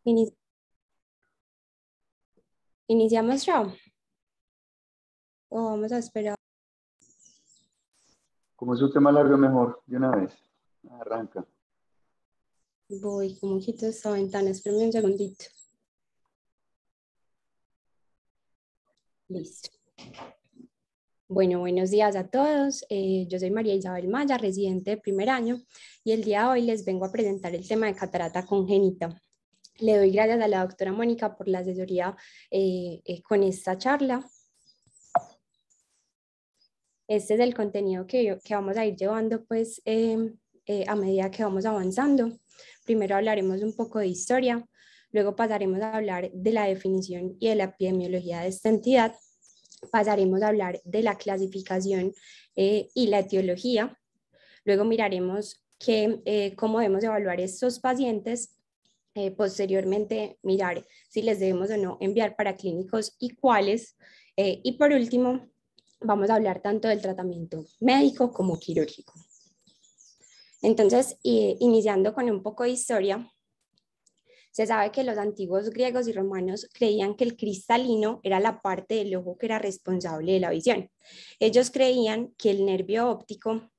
Ini- ¿Iniciamos ya o vamos a esperar? Como es un tema largo, mejor de una vez. Arranca. Voy, como quito esta ventana, espérame un segundito. Listo. Bueno, buenos días a todos. Yo soy María Isabel Maya, residente de primer año, y el día de hoy les vengo a presentar el tema de catarata congénita. Le doy gracias a la doctora Mónica por la asesoría con esta charla. Este es el contenido que vamos a ir llevando pues a medida que vamos avanzando. Primero hablaremos un poco de historia, luego pasaremos a hablar de la definición y de la epidemiología de esta entidad, pasaremos a hablar de la clasificación y la etiología, luego miraremos cómo debemos evaluar estos pacientes, posteriormente mirar si les debemos o no enviar para clínicos y cuáles, y por último vamos a hablar tanto del tratamiento médico como quirúrgico. Entonces, iniciando con un poco de historia, se sabe que los antiguos griegos y romanos creían que el cristalino era la parte del ojo que era responsable de la visión. Ellos creían que el nervio óptico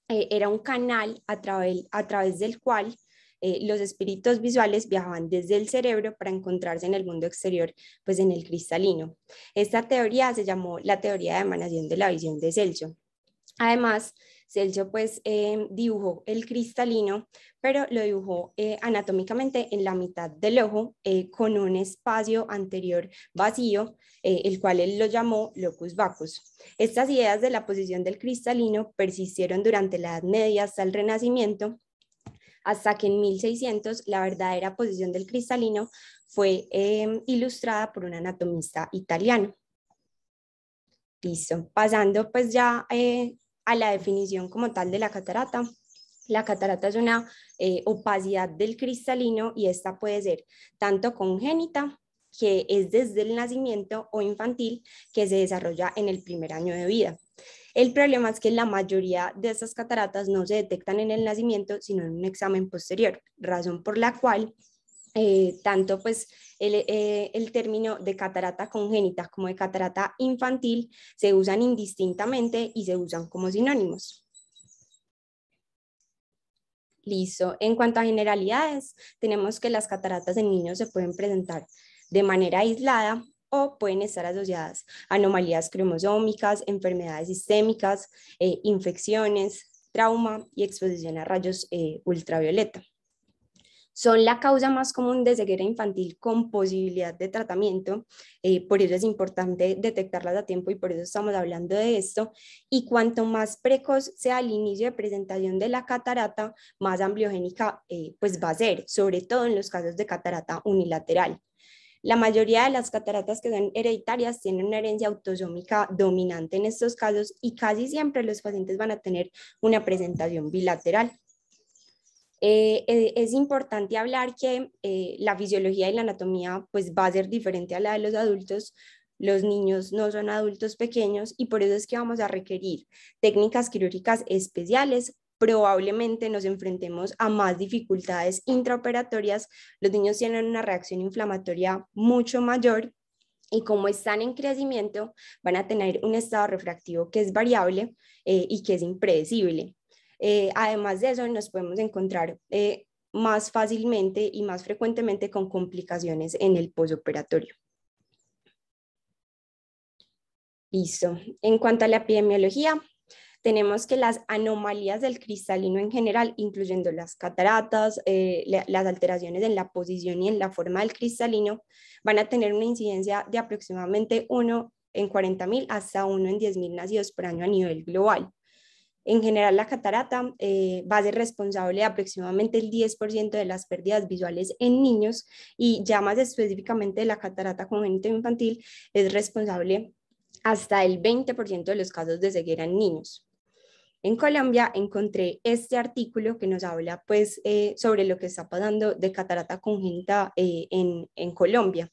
era un canal a través del cual los espíritus visuales viajaban desde el cerebro para encontrarse en el mundo exterior, pues en el cristalino. Esta teoría se llamó la teoría de emanación de la visión de Celso. Además, Celso pues dibujó el cristalino, pero lo dibujó anatómicamente en la mitad del ojo con un espacio anterior vacío, el cual él lo llamó locus vacus. Estas ideas de la posición del cristalino persistieron durante la Edad Media hasta el Renacimiento, hasta que en 1600 la verdadera posición del cristalino fue ilustrada por un anatomista italiano. Listo, pasando pues ya a la definición como tal de la catarata. La catarata es una opacidad del cristalino y esta puede ser tanto congénita, que es desde el nacimiento, o infantil, que se desarrolla en el primer año de vida. El problema es que la mayoría de estas cataratas no se detectan en el nacimiento, sino en un examen posterior, razón por la cual tanto pues el término de catarata congénita como de catarata infantil se usan indistintamente y se usan como sinónimos. Listo. En cuanto a generalidades, tenemos que las cataratas en niños se pueden presentar de manera aislada o pueden estar asociadas a anomalías cromosómicas, enfermedades sistémicas, infecciones, trauma y exposición a rayos ultravioleta. Son la causa más común de ceguera infantil con posibilidad de tratamiento, por eso es importante detectarlas a tiempo y por eso estamos hablando de esto. Y cuanto más precoz sea el inicio de presentación de la catarata, más ambliogénica pues va a ser, sobre todo en los casos de catarata unilateral. La mayoría de las cataratas que son hereditarias tienen una herencia autosómica dominante en estos casos y casi siempre los pacientes van a tener una presentación bilateral. Es importante hablar que la fisiología y la anatomía pues va a ser diferente a la de los adultos. Los niños no son adultos pequeños y por eso es que vamos a requerir técnicas quirúrgicas especiales. Probablemente nos enfrentemos a más dificultades intraoperatorias. Los niños tienen una reacción inflamatoria mucho mayor y como están en crecimiento van a tener un estado refractivo que es variable y que es impredecible. Además de eso, nos podemos encontrar más fácilmente y más frecuentemente con complicaciones en el posoperatorio. Listo. En cuanto a la epidemiología, tenemos que las anomalías del cristalino en general, incluyendo las cataratas, las alteraciones en la posición y en la forma del cristalino, van a tener una incidencia de aproximadamente 1 en 40.000 hasta 1 en 10.000 nacidos por año a nivel global. En general, la catarata va a ser responsable de aproximadamente el 10% de las pérdidas visuales en niños y ya más específicamente de la catarata congénita infantil es responsable hasta el 20% de los casos de ceguera en niños. En Colombia encontré este artículo que nos habla pues sobre lo que está pasando de catarata congénita en Colombia.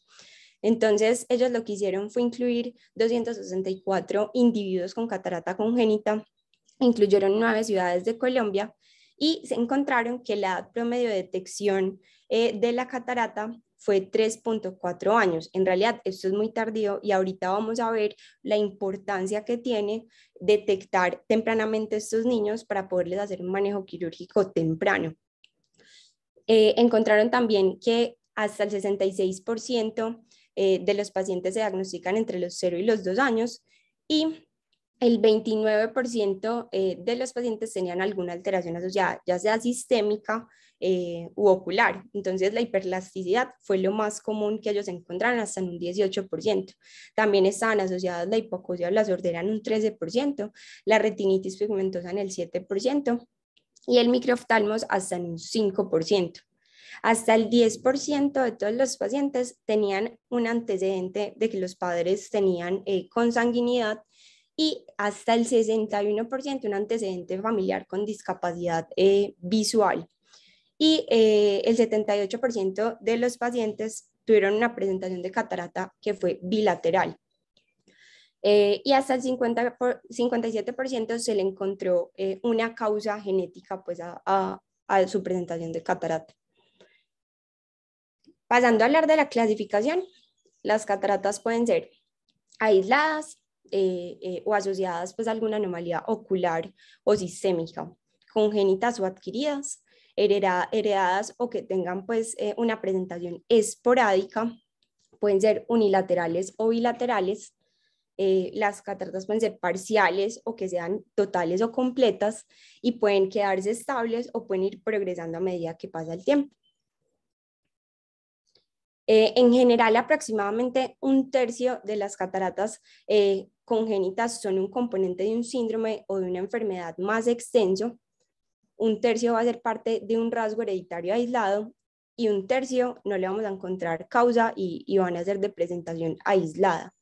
Entonces ellos lo que hicieron fue incluir 264 individuos con catarata congénita, incluyeron 9 ciudades de Colombia y se encontraron que la edad promedio de detección de la catarata fue 3.4 años. En realidad esto es muy tardío y ahorita vamos a ver la importancia que tiene detectar tempranamente a estos niños para poderles hacer un manejo quirúrgico temprano. Encontraron también que hasta el 66% de los pacientes se diagnostican entre los 0 y los 2 años y el 29% de los pacientes tenían alguna alteración asociada, ya sea sistémica u ocular. Entonces, la hiperplasticidad fue lo más común que ellos encontraron, hasta en un 18%. También estaban asociadas la hipoacusia o la sordera en un 13%, la retinitis pigmentosa en el 7% y el microoftalmos hasta en un 5%. Hasta el 10% de todos los pacientes tenían un antecedente de que los padres tenían consanguinidad y hasta el 61% un antecedente familiar con discapacidad visual. Y el 78% de los pacientes tuvieron una presentación de catarata que fue bilateral. Y hasta el 57% se le encontró una causa genética pues, a su presentación de catarata. Pasando a hablar de la clasificación, las cataratas pueden ser aisladas o asociadas pues, a alguna anomalía ocular o sistémica, congénitas o adquiridas, heredadas o que tengan pues, una presentación esporádica, pueden ser unilaterales o bilaterales. Las cataratas pueden ser parciales o que sean totales o completas y pueden quedarse estables o pueden ir progresando a medida que pasa el tiempo. En general, aproximadamente un tercio de las cataratas congénitas son un componente de un síndrome o de una enfermedad más extenso. Un tercio va a ser parte de un rasgo hereditario aislado y un tercio no le vamos a encontrar causa y van a ser de presentación aislada.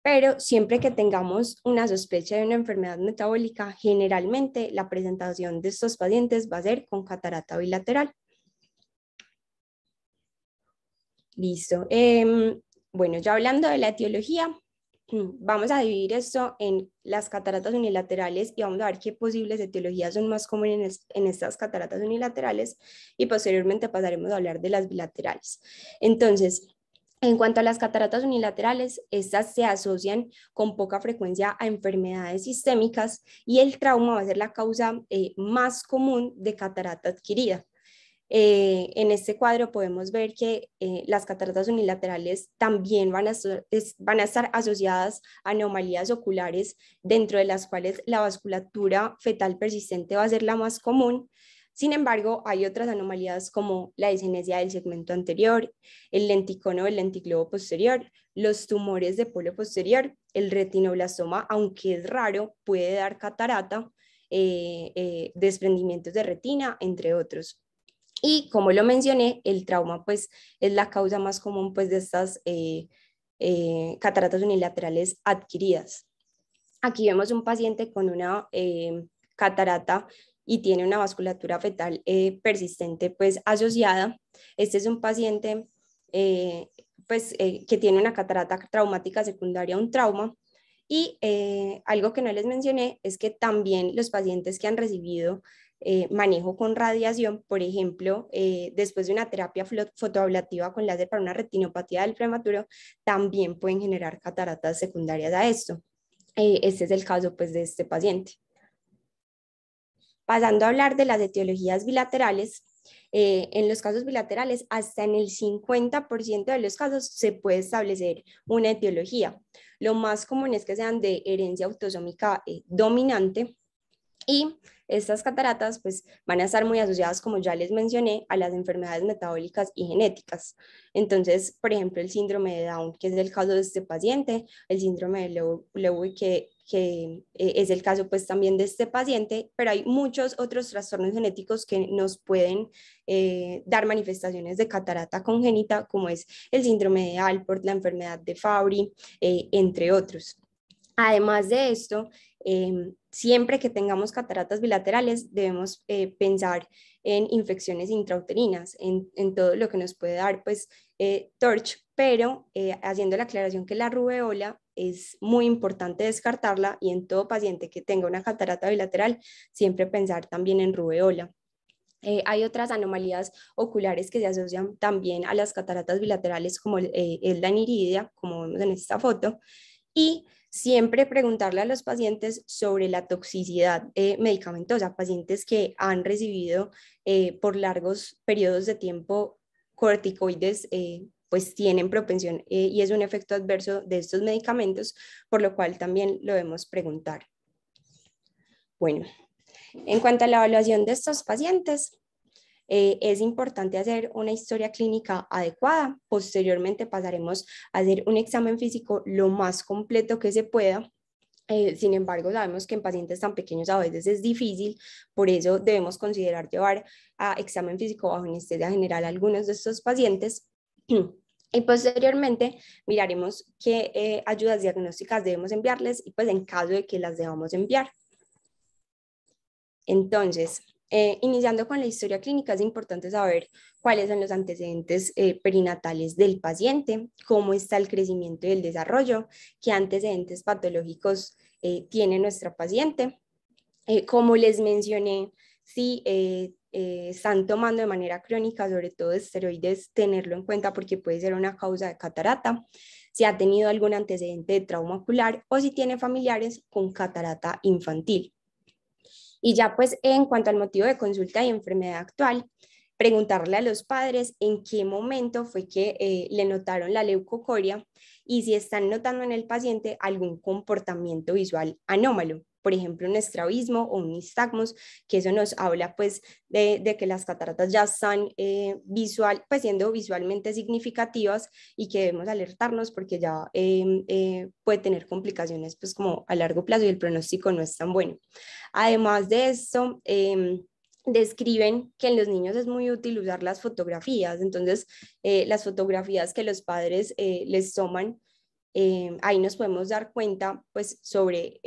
Pero siempre que tengamos una sospecha de una enfermedad metabólica, generalmente la presentación de estos pacientes va a ser con catarata bilateral. Listo. Bueno, ya hablando de la etiología, vamos a dividir esto en las cataratas unilaterales y vamos a ver qué posibles etiologías son más comunes en estas cataratas unilaterales y posteriormente pasaremos a hablar de las bilaterales. Entonces, en cuanto a las cataratas unilaterales, estas se asocian con poca frecuencia a enfermedades sistémicas y el trauma va a ser la causa más común de catarata adquirida. En este cuadro podemos ver que las cataratas unilaterales también van a estar asociadas a anomalías oculares, dentro de las cuales la vasculatura fetal persistente va a ser la más común. Sin embargo, hay otras anomalías como la disgenesia del segmento anterior, el lenticono del lentiglobo posterior, los tumores de polo posterior, el retinoblastoma, aunque es raro, puede dar catarata, desprendimientos de retina, entre otros. Y como lo mencioné, el trauma pues, es la causa más común pues, de estas cataratas unilaterales adquiridas. Aquí vemos un paciente con una catarata y tiene una vasculatura fetal persistente pues, asociada. Este es un paciente que tiene una catarata traumática secundaria a un trauma. Y algo que no les mencioné es que también los pacientes que han recibido manejo con radiación, por ejemplo, después de una terapia fotoablativa con láser para una retinopatía del prematuro, también pueden generar cataratas secundarias a esto. Este es el caso pues, de este paciente. Pasando a hablar de las etiologías bilaterales, en los casos bilaterales, hasta en el 50% de los casos se puede establecer una etiología. Lo más común es que sean de herencia autosómica dominante y estas cataratas pues, van a estar muy asociadas, como ya les mencioné, a las enfermedades metabólicas y genéticas. Entonces, por ejemplo, el síndrome de Down, que es el caso de este paciente, el síndrome de Lewy, que es el caso pues también de este paciente, pero hay muchos otros trastornos genéticos que nos pueden dar manifestaciones de catarata congénita, como es el síndrome de Alport, la enfermedad de Fabry, entre otros. Además de esto, siempre que tengamos cataratas bilaterales, debemos pensar en infecciones intrauterinas, en todo lo que nos puede dar pues, TORCH, pero haciendo la aclaración que la rubeola es muy importante descartarla y en todo paciente que tenga una catarata bilateral, siempre pensar también en rubeola. Hay otras anomalías oculares que se asocian también a las cataratas bilaterales, como es la aniridia, como vemos en esta foto, y siempre preguntarle a los pacientes sobre la toxicidad medicamentosa, pacientes que han recibido por largos periodos de tiempo corticoides, pues tienen propensión y es un efecto adverso de estos medicamentos, por lo cual también lo debemos preguntar. Bueno, en cuanto a la evaluación de estos pacientes, es importante hacer una historia clínica adecuada. Posteriormente pasaremos a hacer un examen físico lo más completo que se pueda. Sin embargo, sabemos que en pacientes tan pequeños a veces es difícil, por eso debemos considerar llevar a examen físico bajo anestesia general a algunos de estos pacientes. Y posteriormente miraremos qué ayudas diagnósticas debemos enviarles y pues en caso de que las debamos enviar. Entonces, iniciando con la historia clínica, es importante saber cuáles son los antecedentes perinatales del paciente, cómo está el crecimiento y el desarrollo, qué antecedentes patológicos tiene nuestra paciente. Como les mencioné, si están tomando de manera crónica, sobre todo esteroides, tenerlo en cuenta porque puede ser una causa de catarata, si ha tenido algún antecedente de trauma ocular o si tiene familiares con catarata infantil. Y ya pues en cuanto al motivo de consulta y enfermedad actual, preguntarle a los padres en qué momento fue que le notaron la leucocoria y si están notando en el paciente algún comportamiento visual anómalo, por ejemplo un estrabismo o un nistagmus, que eso nos habla pues de que las cataratas ya están pues siendo visualmente significativas y que debemos alertarnos porque ya puede tener complicaciones pues como a largo plazo y el pronóstico no es tan bueno. Además de esto, describen que en los niños es muy útil usar las fotografías, entonces las fotografías que los padres les toman, ahí nos podemos dar cuenta pues sobre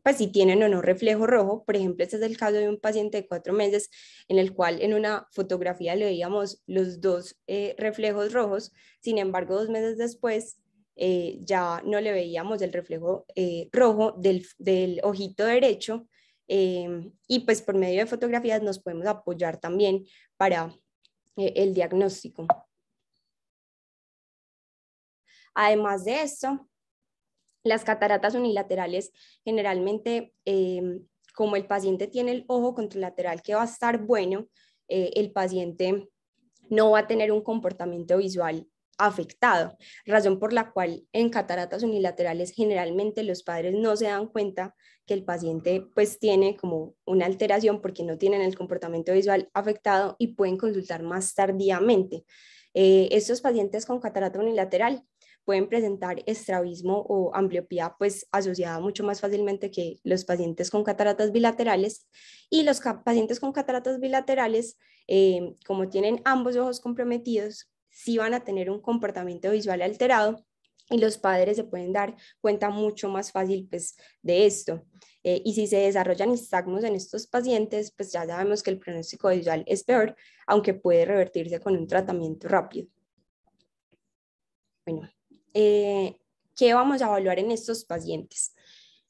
pues, si tienen o no reflejo rojo. Por ejemplo, este es el caso de un paciente de 4 meses en el cual en una fotografía le veíamos los dos reflejos rojos, sin embargo 2 meses después ya no le veíamos el reflejo rojo del ojito derecho. Y pues por medio de fotografías nos podemos apoyar también para el diagnóstico. Además de esto, las cataratas unilaterales generalmente, como el paciente tiene el ojo contralateral que va a estar bueno, el paciente no va a tener un comportamiento visual afectado, razón por la cual en cataratas unilaterales generalmente los padres no se dan cuenta que el paciente pues tiene como una alteración porque no tienen el comportamiento visual afectado y pueden consultar más tardíamente. Estos pacientes con catarata unilateral pueden presentar estrabismo o ambliopía pues asociada mucho más fácilmente que los pacientes con cataratas bilaterales, y los pacientes con cataratas bilaterales como tienen ambos ojos comprometidos, sí van a tener un comportamiento visual alterado y los padres se pueden dar cuenta mucho más fácil pues, de esto. Y si se desarrollan nistagmos en estos pacientes, pues ya sabemos que el pronóstico visual es peor, aunque puede revertirse con un tratamiento rápido. Bueno, ¿qué vamos a evaluar en estos pacientes?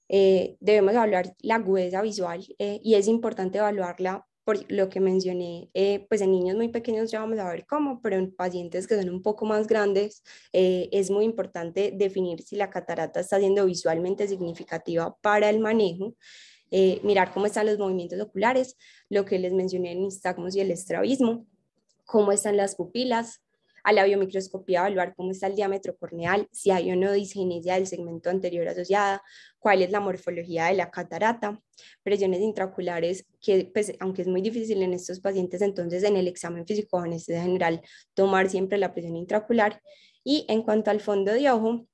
Debemos evaluar la agudeza visual y es importante evaluarla por lo que mencioné, pues en niños muy pequeños ya vamos a ver cómo, pero en pacientes que son un poco más grandes es muy importante definir si la catarata está siendo visualmente significativa para el manejo, mirar cómo están los movimientos oculares, lo que les mencioné en nistagmos y el estrabismo, cómo están las pupilas, a la biomicroscopía evaluar cómo está el diámetro corneal, si hay o no disgenesia del segmento anterior asociada, cuál es la morfología de la catarata, presiones intraoculares, que pues aunque es muy difícil en estos pacientes, entonces en el examen físico o anestesia general tomar siempre la presión intraocular. Y en cuanto al fondo de ojo,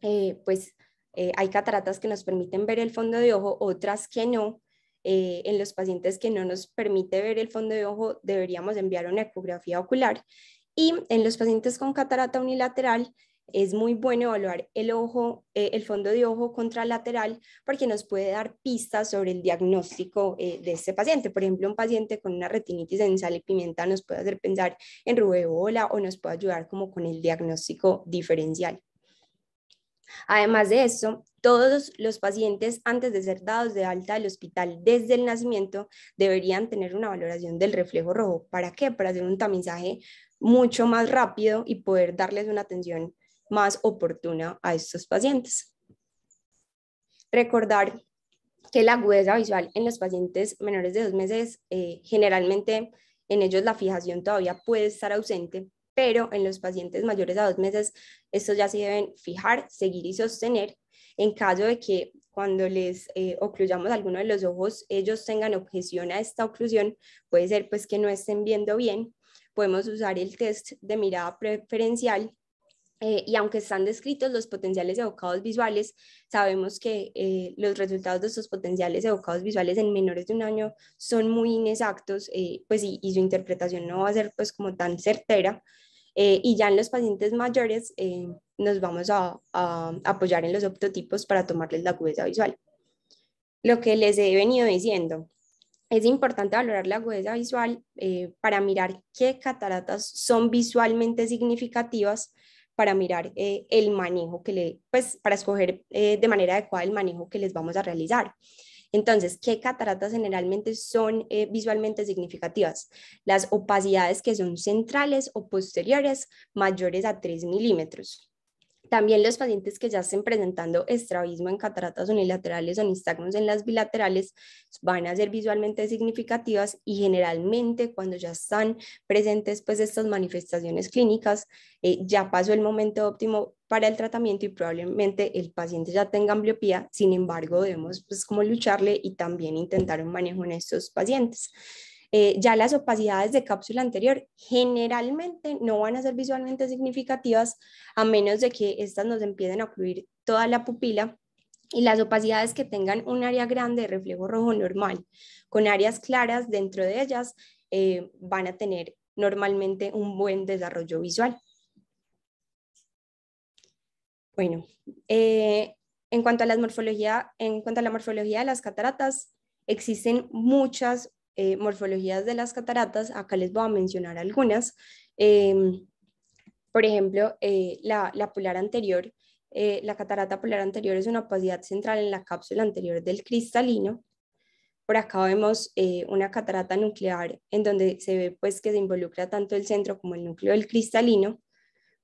hay cataratas que nos permiten ver el fondo de ojo, otras que no. En los pacientes que no nos permite ver el fondo de ojo deberíamos enviar una ecografía ocular, y en los pacientes con catarata unilateral es muy bueno evaluar el ojo, el fondo de ojo contralateral, porque nos puede dar pistas sobre el diagnóstico de este paciente. Por ejemplo, un paciente con una retinitis en sal y pimienta nos puede hacer pensar en rubéola o nos puede ayudar como con el diagnóstico diferencial. Además de eso, todos los pacientes antes de ser dados de alta del hospital desde el nacimiento deberían tener una valoración del reflejo rojo. ¿Para qué? Para hacer un tamizaje mucho más rápido y poder darles una atención más oportuna a estos pacientes. Recordar que la agudeza visual en los pacientes menores de 2 meses, generalmente en ellos la fijación todavía puede estar ausente, pero en los pacientes mayores a 2 meses, estos ya se deben fijar, seguir y sostener. En caso de que cuando les ocluyamos alguno de los ojos, ellos tengan objeción a esta oclusión, puede ser pues que no estén viendo bien, podemos usar el test de mirada preferencial. Y aunque están descritos los potenciales evocados visuales, sabemos que los resultados de estos potenciales evocados visuales en menores de 1 año son muy inexactos, pues, y su interpretación no va a ser pues como tan certera. Y ya en los pacientes mayores nos vamos a apoyar en los optotipos para tomarles la agudeza visual. Lo que les he venido diciendo, es importante valorar la agudeza visual para mirar qué cataratas son visualmente significativas, para mirar el manejo pues para escoger de manera adecuada el manejo que les vamos a realizar. Entonces, ¿qué cataratas generalmente son visualmente significativas? Las opacidades que son centrales o posteriores mayores a 3 milímetros. También los pacientes que ya estén presentando estrabismo en cataratas unilaterales o nistagmos en las bilaterales van a ser visualmente significativas, y generalmente cuando ya están presentes pues estas manifestaciones clínicas, ya pasó el momento óptimo para el tratamiento y probablemente el paciente ya tenga ambliopía. Sin embargo, debemos pues como lucharle y también intentar un manejo en estos pacientes. Ya las opacidades de cápsula anterior generalmente no van a ser visualmente significativas a menos de que estas nos empiecen a ocluir toda la pupila, y las opacidades que tengan un área grande de reflejo rojo normal con áreas claras dentro de ellas van a tener normalmente un buen desarrollo visual. Bueno, en cuanto a la morfología de las cataratas, existen muchas morfologías de las cataratas. Acá les voy a mencionar algunas. Por ejemplo, la polar anterior, la catarata polar anterior es una opacidad central en la cápsula anterior del cristalino. Por acá vemos una catarata nuclear en donde se ve pues que se involucra tanto el centro como el núcleo del cristalino.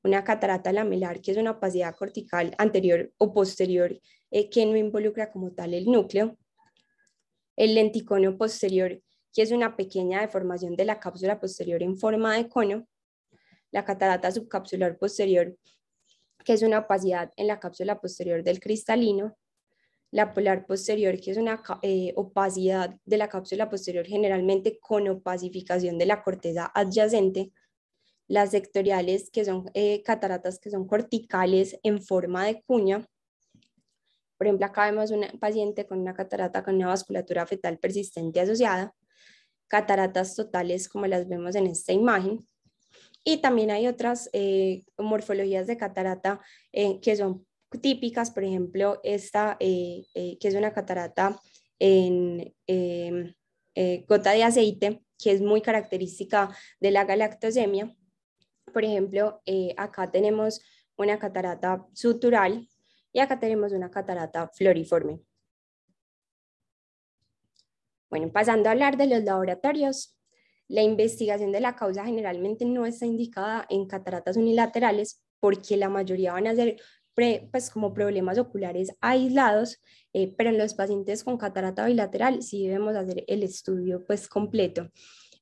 Una catarata lamelar, que es una opacidad cortical anterior o posterior que no involucra como tal el núcleo. El lenticono posterior, que es una pequeña deformación de la cápsula posterior en forma de cono. La catarata subcapsular posterior, que es una opacidad en la cápsula posterior del cristalino. La polar posterior, que es una opacidad de la cápsula posterior generalmente con opacificación de la corteza adyacente. Las sectoriales, que son cataratas que son corticales en forma de cuña. Por ejemplo, acá vemos una paciente con una catarata con una vasculatura fetal persistente asociada. Cataratas totales como las vemos en esta imagen. Y también hay otras morfologías de catarata que son típicas, por ejemplo, esta que es una catarata en gota de aceite, que es muy característica de la galactosemia. Por ejemplo, acá tenemos una catarata sutural y acá tenemos una catarata floriforme. Bueno, pasando a hablar de los laboratorios, la investigación de la causa generalmente no está indicada en cataratas unilaterales porque la mayoría van a ser pues como problemas oculares aislados, pero en los pacientes con catarata bilateral sí debemos hacer el estudio pues completo.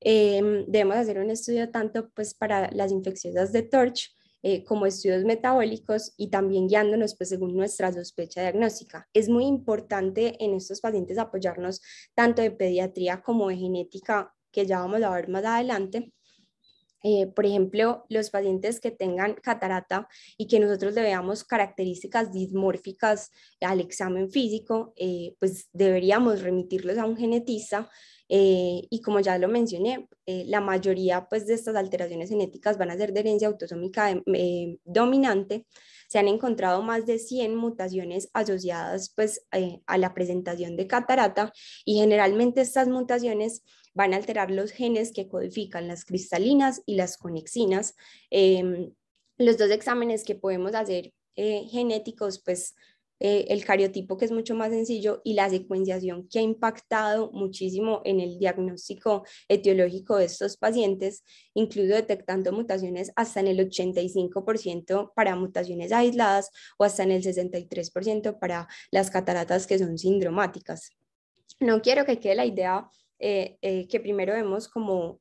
Debemos hacer un estudio tanto pues para las infecciosas de TORCH como estudios metabólicos, y también guiándonos pues según nuestra sospecha diagnóstica. Es muy importante en estos pacientes apoyarnos tanto de pediatría como de genética, que ya vamos a ver más adelante. Por ejemplo, los pacientes que tengan catarata y que nosotros le veamos características dismórficas al examen físico, pues deberíamos remitirlos a un genetista. Y como ya lo mencioné, la mayoría pues, de estas alteraciones genéticas van a ser de herencia autosómica dominante. Se han encontrado más de 100 mutaciones asociadas pues, a la presentación de catarata, y generalmente estas mutaciones van a alterar los genes que codifican las cristalinas y las conexinas. Los dos exámenes que podemos hacer genéticos, pues el cariotipo que es mucho más sencillo y la secuenciación que ha impactado muchísimo en el diagnóstico etiológico de estos pacientes, incluso detectando mutaciones hasta en el 85% para mutaciones aisladas o hasta en el 63% para las cataratas que son sindromáticas. No quiero que quede la idea que primero vemos como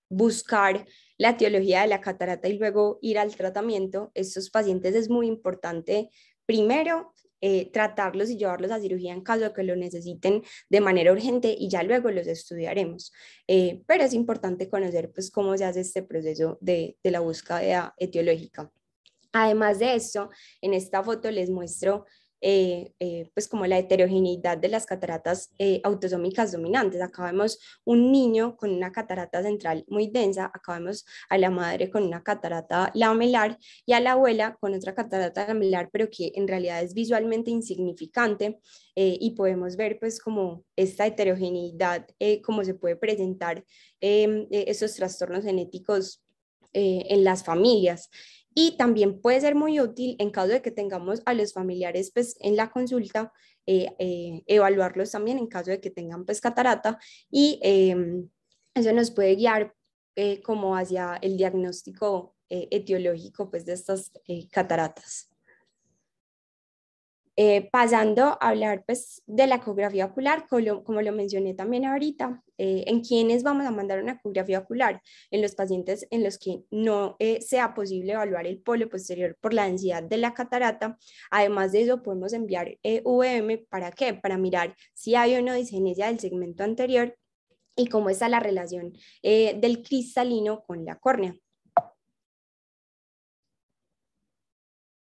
buscar la etiología de la catarata y luego ir al tratamiento. Estos pacientes es muy importante primero tratarlos y llevarlos a cirugía en caso de que lo necesiten de manera urgente y ya luego los estudiaremos. Pero es importante conocer pues cómo se hace este proceso de la búsqueda etiológica. Además de esto, en esta foto les muestro pues como la heterogeneidad de las cataratas autosómicas dominantes. Acá vemos un niño con una catarata central muy densa, acá vemos a la madre con una catarata lamelar y a la abuela con otra catarata lamelar, pero que en realidad es visualmente insignificante y podemos ver pues como esta heterogeneidad, cómo se puede presentar esos trastornos genéticos en las familias. Y también puede ser muy útil en caso de que tengamos a los familiares pues, en la consulta, evaluarlos también en caso de que tengan pues, catarata y eso nos puede guiar como hacia el diagnóstico etiológico pues, de estas cataratas. Pasando a hablar pues, de la ecografía ocular, como lo mencioné también ahorita, ¿en quiénes vamos a mandar una ecografía ocular? En los pacientes en los que no sea posible evaluar el polo posterior por la densidad de la catarata. Además de eso, podemos enviar VM, ¿para qué? Para mirar si hay o no disgenesia del segmento anterior y cómo está la relación del cristalino con la córnea.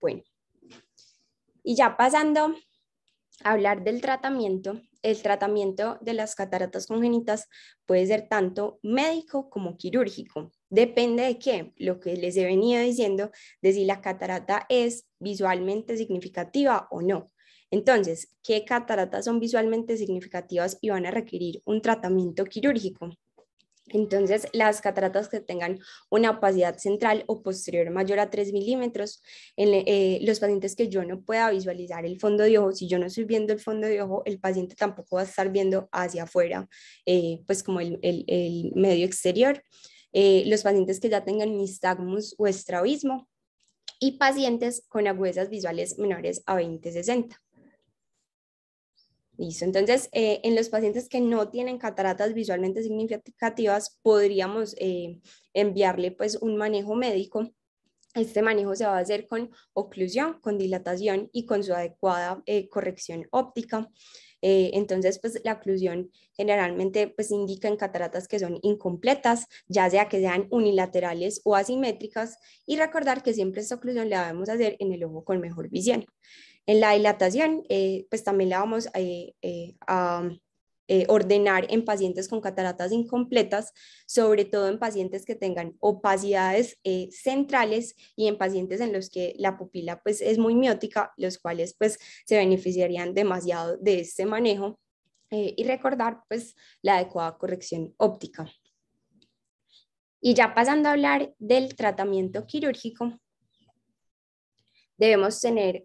Bueno. Y ya pasando a hablar del tratamiento, el tratamiento de las cataratas congénitas puede ser tanto médico como quirúrgico. Depende de qué, lo que les he venido diciendo, de si la catarata es visualmente significativa o no. Entonces, ¿qué cataratas son visualmente significativas y van a requerir un tratamiento quirúrgico? Entonces, las cataratas que tengan una opacidad central o posterior mayor a 3 milímetros, los pacientes que yo no pueda visualizar el fondo de ojo, si yo no estoy viendo el fondo de ojo, el paciente tampoco va a estar viendo hacia afuera, pues como el medio exterior. Los pacientes que ya tengan nistagmus o estrabismo y pacientes con agudezas visuales menores a 20/60. Listo, entonces en los pacientes que no tienen cataratas visualmente significativas podríamos enviarle pues un manejo médico. Este manejo se va a hacer con oclusión, con dilatación y con su adecuada corrección óptica. Entonces, pues la oclusión generalmente pues indica en cataratas que son incompletas, ya sea que sean unilaterales o asimétricas, y recordar que siempre esta oclusión la debemos hacer en el ojo con mejor visión. En la dilatación, pues también la vamos a ordenar en pacientes con cataratas incompletas, sobre todo en pacientes que tengan opacidades centrales y en pacientes en los que la pupila pues, es muy miótica, los cuales pues, se beneficiarían demasiado de este manejo. Y recordar pues, la adecuada corrección óptica. Y ya pasando a hablar del tratamiento quirúrgico, debemos tener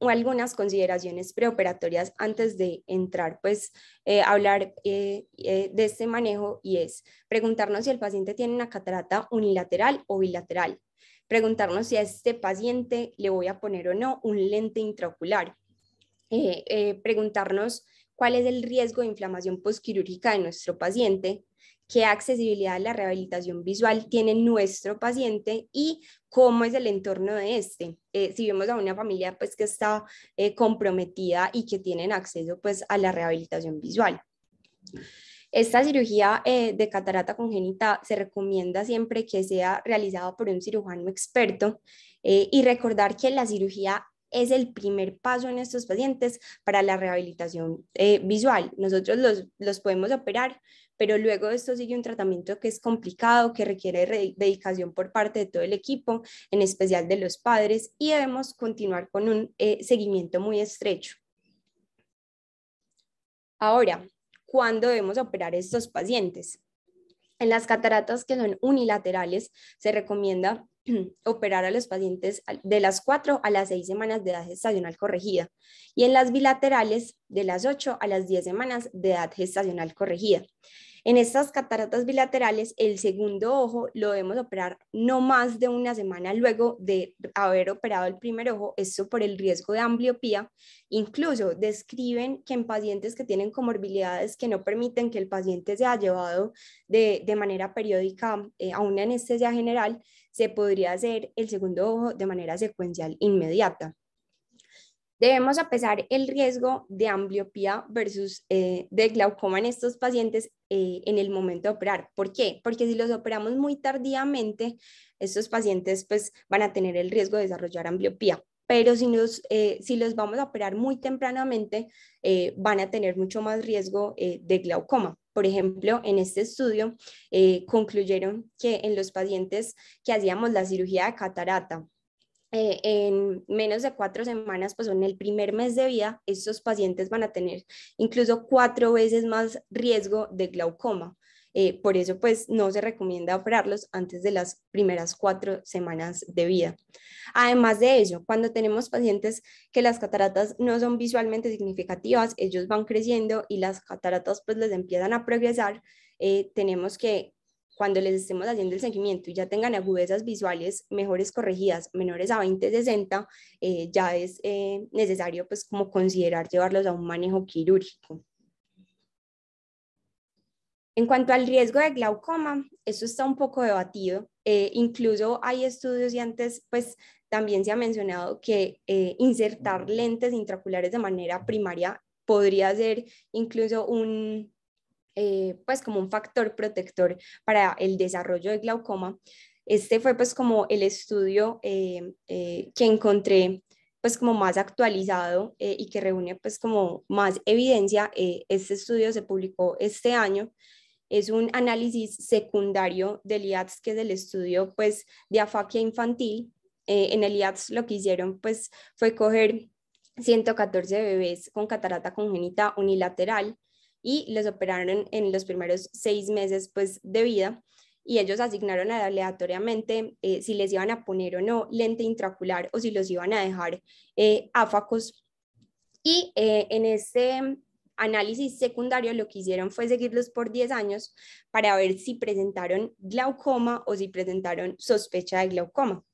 algunas consideraciones preoperatorias antes de entrar, pues, a hablar de este manejo, y es preguntarnos si el paciente tiene una catarata unilateral o bilateral, preguntarnos si a este paciente le voy a poner o no un lente intraocular, preguntarnos cuál es el riesgo de inflamación postquirúrgica de nuestro paciente, qué accesibilidad a la rehabilitación visual tiene nuestro paciente y cómo es el entorno de este. Si vemos a una familia pues, que está comprometida y que tienen acceso pues, a la rehabilitación visual. Esta cirugía de catarata congénita se recomienda siempre que sea realizada por un cirujano experto y recordar que la cirugía es el primer paso en estos pacientes para la rehabilitación visual. Nosotros los podemos operar, pero luego de esto sigue un tratamiento que es complicado, que requiere dedicación por parte de todo el equipo, en especial de los padres, y debemos continuar con un seguimiento muy estrecho. Ahora, ¿cuándo debemos operar estos pacientes? En las cataratas que son unilaterales, se recomienda operar a los pacientes de las 4 a las 6 semanas de edad gestacional corregida y en las bilaterales de las 8 a las 10 semanas de edad gestacional corregida. En estas cataratas bilaterales, el segundo ojo lo debemos operar no más de una semana luego de haber operado el primer ojo, esto por el riesgo de ambliopía. Incluso describen que en pacientes que tienen comorbilidades que no permiten que el paciente sea llevado de manera periódica a una anestesia general, se podría hacer el segundo ojo de manera secuencial inmediata. Debemos pesar el riesgo de ambliopía versus de glaucoma en estos pacientes en el momento de operar. ¿Por qué? Porque si los operamos muy tardíamente, estos pacientes pues, van a tener el riesgo de desarrollar ambliopía. Pero si los vamos a operar muy tempranamente, van a tener mucho más riesgo de glaucoma. Por ejemplo, en este estudio concluyeron que en los pacientes que hacíamos la cirugía de catarata, en menos de 4 semanas, pues en el primer mes de vida, estos pacientes van a tener incluso 4 veces más riesgo de glaucoma. Por eso, pues no se recomienda operarlos antes de las primeras 4 semanas de vida. Además de ello, cuando tenemos pacientes que las cataratas no son visualmente significativas, ellos van creciendo y las cataratas pues les empiezan a progresar, tenemos que cuando les estemos haciendo el seguimiento y ya tengan agudezas visuales mejores corregidas, menores a 20/60, ya es necesario pues como considerar llevarlos a un manejo quirúrgico. En cuanto al riesgo de glaucoma, eso está un poco debatido. Incluso hay estudios y antes pues también se ha mencionado que insertar lentes intraoculares de manera primaria podría ser incluso pues como un factor protector para el desarrollo de glaucoma. Este fue pues como el estudio que encontré pues como más actualizado y que reúne pues como más evidencia. Este estudio se publicó este año. Es un análisis secundario del IATS, que es el estudio pues de afaquia infantil. En el IATS lo que hicieron pues fue coger 114 bebés con catarata congénita unilateral y los operaron en los primeros 6 meses pues, de vida y ellos asignaron aleatoriamente si les iban a poner o no lente intraocular o si los iban a dejar áfacos. Y en este análisis secundario lo que hicieron fue seguirlos por 10 años para ver si presentaron glaucoma o si presentaron sospecha de glaucoma.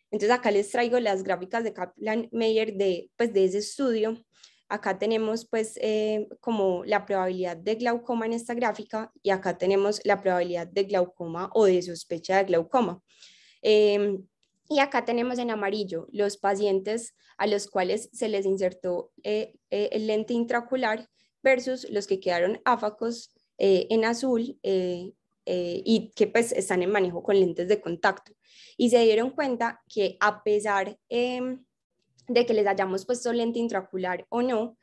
Entonces acá les traigo las gráficas de Kaplan-Meier pues, de ese estudio. Acá tenemos pues como la probabilidad de glaucoma en esta gráfica y acá tenemos la probabilidad de glaucoma o de sospecha de glaucoma. Y acá tenemos en amarillo los pacientes a los cuales se les insertó el lente intraocular versus los que quedaron áfacos en azul y que pues están en manejo con lentes de contacto. Y se dieron cuenta que a pesar de que les hayamos puesto lente intraocular o no,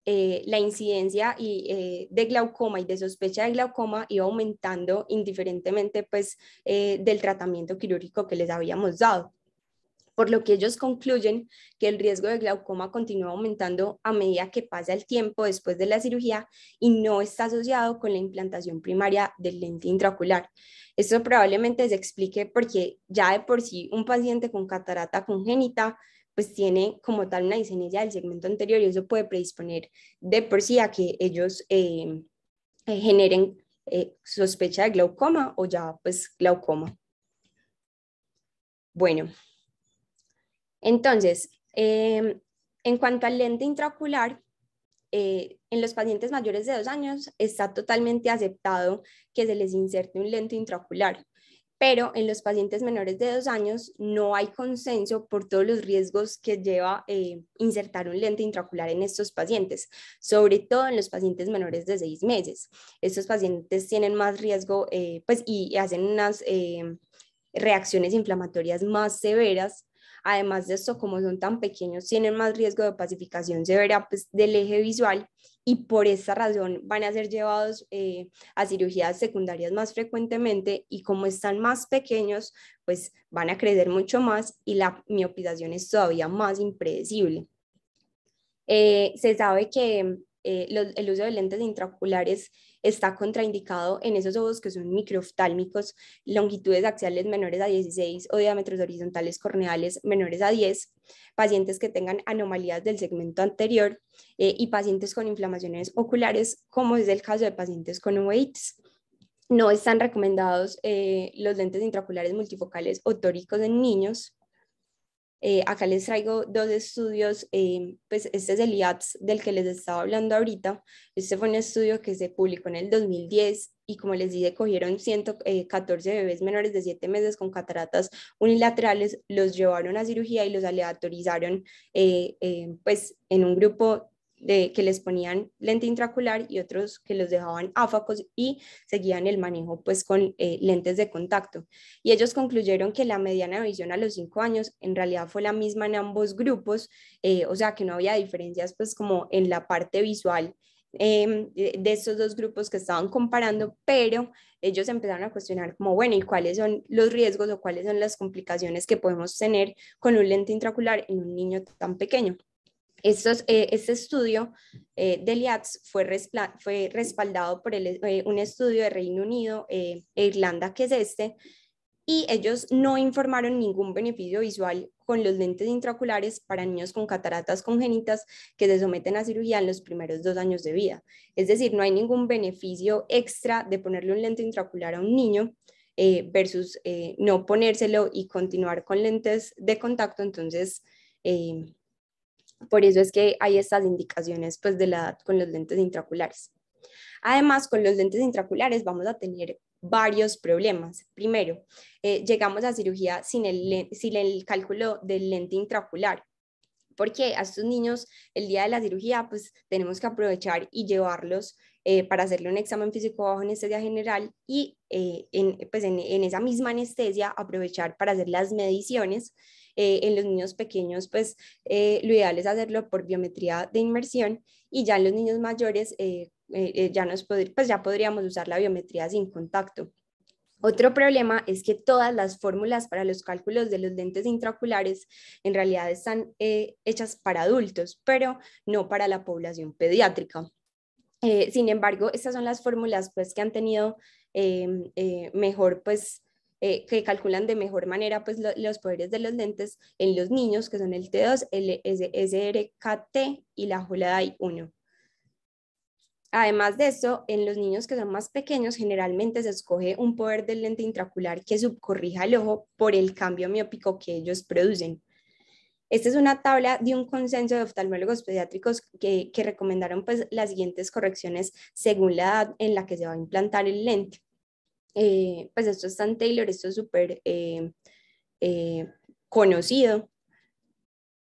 la incidencia de glaucoma y de sospecha de glaucoma iba aumentando indiferentemente pues, del tratamiento quirúrgico que les habíamos dado. Por lo que ellos concluyen que el riesgo de glaucoma continúa aumentando a medida que pasa el tiempo después de la cirugía y no está asociado con la implantación primaria del lente intraocular. Esto probablemente se explique porque ya de por sí un paciente con catarata congénita pues tiene como tal una discenesia del segmento anterior y eso puede predisponer de por sí a que ellos generen sospecha de glaucoma o ya pues glaucoma. Bueno, entonces, en cuanto al lente intraocular, en los pacientes mayores de 2 años está totalmente aceptado que se les inserte un lente intraocular, pero en los pacientes menores de 2 años no hay consenso por todos los riesgos que lleva insertar un lente intraocular en estos pacientes, sobre todo en los pacientes menores de 6 meses. Estos pacientes tienen más riesgo pues, y hacen unas reacciones inflamatorias más severas. Además de esto, como son tan pequeños, tienen más riesgo de opacificación severa pues, del eje visual y por esta razón van a ser llevados a cirugías secundarias más frecuentemente y como están más pequeños, pues van a crecer mucho más y la miopización es todavía más impredecible. Se sabe que el uso de lentes intraoculares está contraindicado en esos ojos que son microoftálmicos, longitudes axiales menores a 16 o diámetros horizontales corneales menores a 10, pacientes que tengan anomalías del segmento anterior y pacientes con inflamaciones oculares, como es el caso de pacientes con uveitis. No están recomendados los lentes intraoculares multifocales o tóricos en niños. Acá les traigo dos estudios, pues este es el IATS del que les estaba hablando ahorita. Este fue un estudio que se publicó en el 2010 y como les dije, cogieron 114 bebés menores de 7 meses con cataratas unilaterales, los llevaron a cirugía y los aleatorizaron pues en un grupo que les ponían lente intraocular y otros que los dejaban áfacos y seguían el manejo pues con lentes de contacto. Y ellos concluyeron que la mediana de visión a los 5 años en realidad fue la misma en ambos grupos, o sea que no había diferencias pues como en la parte visual de estos dos grupos que estaban comparando, pero ellos empezaron a cuestionar como, bueno, ¿y cuáles son los riesgos o cuáles son las complicaciones que podemos tener con un lente intraocular en un niño tan pequeño? Este estudio del IATS fue respaldado por un estudio de Reino Unido e Irlanda, que es este, y ellos no informaron ningún beneficio visual con los lentes intraoculares para niños con cataratas congénitas que se someten a cirugía en los primeros 2 años de vida. Es decir, no hay ningún beneficio extra de ponerle un lente intraocular a un niño versus no ponérselo y continuar con lentes de contacto. Entonces, por eso es que hay estas indicaciones pues, de la edad con los lentes intraoculares. Además, con los lentes intraoculares vamos a tener varios problemas. Primero, llegamos a cirugía sin el cálculo del lente intraocular, porque a estos niños el día de la cirugía pues tenemos que aprovechar y llevarlos para hacerle un examen físico bajo anestesia general y en esa misma anestesia aprovechar para hacer las mediciones. En los niños pequeños pues lo ideal es hacerlo por biometría de inmersión y ya en los niños mayores ya podríamos usar la biometría sin contacto. Otro problema es que todas las fórmulas para los cálculos de los lentes intraoculares en realidad están hechas para adultos, pero no para la población pediátrica. Sin embargo, estas son las fórmulas pues, que han tenido mejor, pues, que calculan de mejor manera pues, los poderes de los lentes en los niños, que son el T2, el SRKT y la HOLADAI 1. Además de eso, en los niños que son más pequeños, generalmente se escoge un poder del lente intraocular que subcorrija el ojo por el cambio miópico que ellos producen. Esta es una tabla de un consenso de oftalmólogos pediátricos que recomendaron pues, las siguientes correcciones según la edad en la que se va a implantar el lente. Pues esto está en Taylor, esto es súper conocido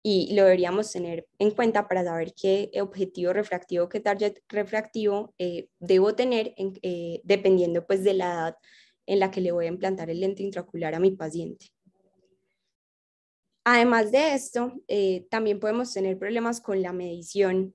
y lo deberíamos tener en cuenta para saber qué objetivo refractivo, qué target refractivo debo tener dependiendo pues, de la edad en la que le voy a implantar el lente intraocular a mi paciente. Además de esto, también podemos tener problemas con la medición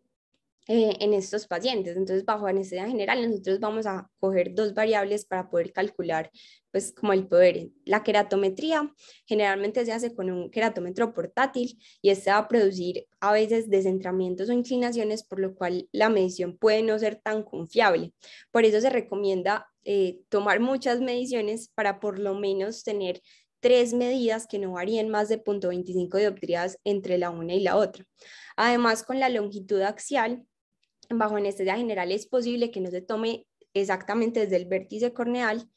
en estos pacientes. Entonces, bajo anestesia general, nosotros vamos a coger dos variables para poder calcular, pues, como el poder. La queratometría generalmente se hace con un queratómetro portátil y este va a producir a veces descentramientos o inclinaciones, por lo cual la medición puede no ser tan confiable. Por eso se recomienda tomar muchas mediciones para por lo menos tener 3 medidas que no varíen más de 0.25 dioptrías entre la una y la otra. Además, con la longitud axial, bajo anestesia general es posible que no se tome exactamente desde el vértice corneal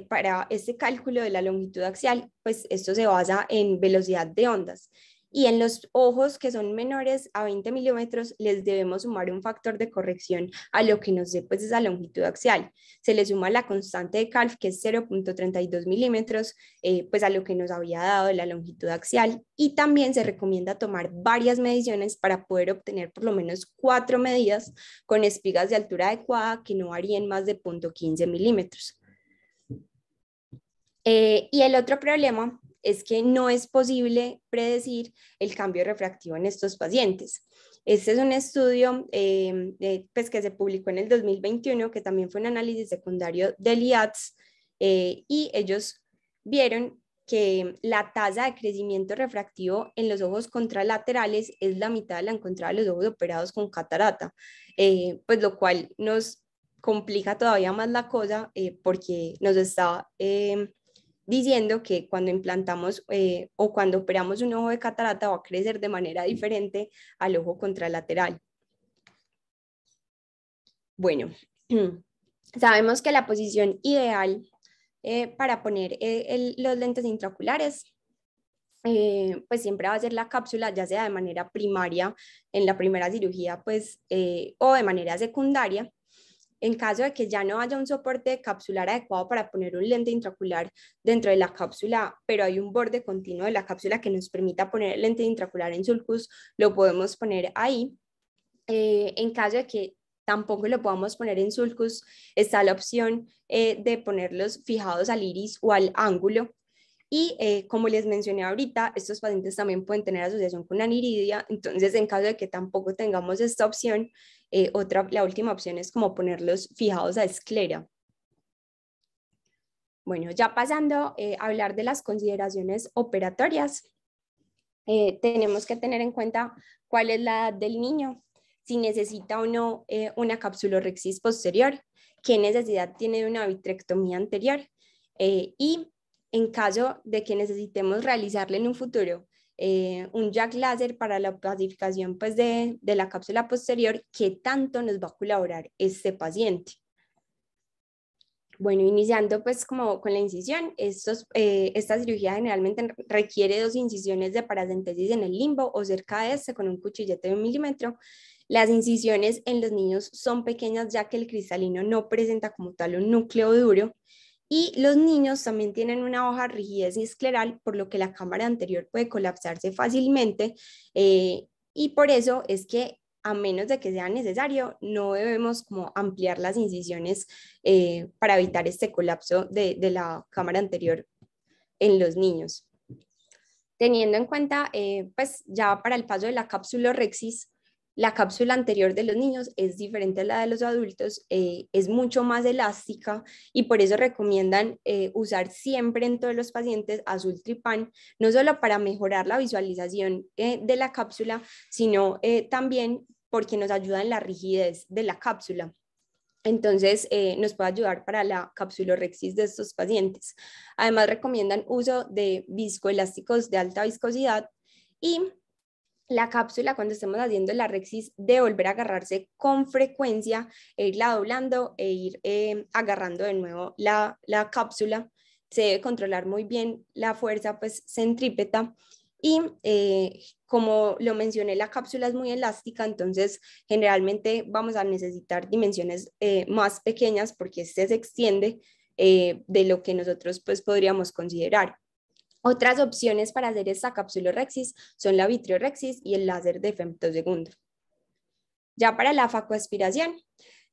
para este cálculo de la longitud axial, pues esto se basa en velocidad de ondas. Y en los ojos que son menores a 20 milímetros les debemos sumar un factor de corrección a lo que nos dé pues esa longitud axial. Se le suma la constante de Calf que es 0.32 milímetros pues a lo que nos había dado la longitud axial y también se recomienda tomar varias mediciones para poder obtener por lo menos 4 medidas con espigas de altura adecuada que no varíen más de 0.15 milímetros. Y el otro problema es que no es posible predecir el cambio refractivo en estos pacientes. Este es un estudio pues que se publicó en el 2021, que también fue un análisis secundario del IATS, y ellos vieron que la tasa de crecimiento refractivo en los ojos contralaterales es la mitad de la encontrada de los ojos operados con catarata, pues lo cual nos complica todavía más la cosa porque nos está diciendo que cuando implantamos o cuando operamos un ojo de catarata va a crecer de manera diferente al ojo contralateral. Bueno, sabemos que la posición ideal para poner los lentes intraoculares pues siempre va a ser la cápsula, ya sea de manera primaria en la primera cirugía, pues, o de manera secundaria. En caso de que ya no haya un soporte capsular adecuado para poner un lente intraocular dentro de la cápsula, pero hay un borde continuo de la cápsula que nos permita poner el lente intraocular en sulcus, lo podemos poner ahí. En caso de que tampoco lo podamos poner en sulcus, está la opción de ponerlos fijados al iris o al ángulo. Y como les mencioné ahorita, estos pacientes también pueden tener asociación con aniridia, entonces en caso de que tampoco tengamos esta opción, la última opción es como ponerlos fijados a esclera. Bueno, ya pasando a hablar de las consideraciones operatorias, tenemos que tener en cuenta cuál es la edad del niño, si necesita o no una capsulorhexis posterior, qué necesidad tiene de una vitrectomía anterior y en caso de que necesitemos realizarle en un futuro un jack láser para la opacificación pues, de la cápsula posterior, ¿qué tanto nos va a colaborar este paciente? Bueno, iniciando pues como con la incisión, esta cirugía generalmente requiere 2 incisiones de paracentesis en el limbo o cerca de este con un cuchillete de 1 milímetro. Las incisiones en los niños son pequeñas ya que el cristalino no presenta como tal un núcleo duro y los niños también tienen una baja rigidez escleral, por lo que la cámara anterior puede colapsarse fácilmente y por eso es que a menos de que sea necesario, no debemos como ampliar las incisiones para evitar este colapso de la cámara anterior en los niños. Teniendo en cuenta, pues ya para el paso de la capsulorhexis, la cápsula anterior de los niños es diferente a la de los adultos, es mucho más elástica y por eso recomiendan usar siempre en todos los pacientes azul tripán, no solo para mejorar la visualización de la cápsula, sino también porque nos ayuda en la rigidez de la cápsula. Entonces, nos puede ayudar para la capsulorhexis de estos pacientes. Además, recomiendan uso de viscoelásticos de alta viscosidad y la cápsula, cuando estemos haciendo la rhexis, de volver a agarrarse con frecuencia, irla doblando e ir agarrando de nuevo la cápsula. Se debe controlar muy bien la fuerza pues, centrípeta y como lo mencioné, la cápsula es muy elástica, entonces generalmente vamos a necesitar dimensiones más pequeñas porque este se extiende de lo que nosotros pues, podríamos considerar. Otras opciones para hacer esta capsulorhexis son la vitreorhexis y el láser de femtosegundo. Ya para la facoaspiración,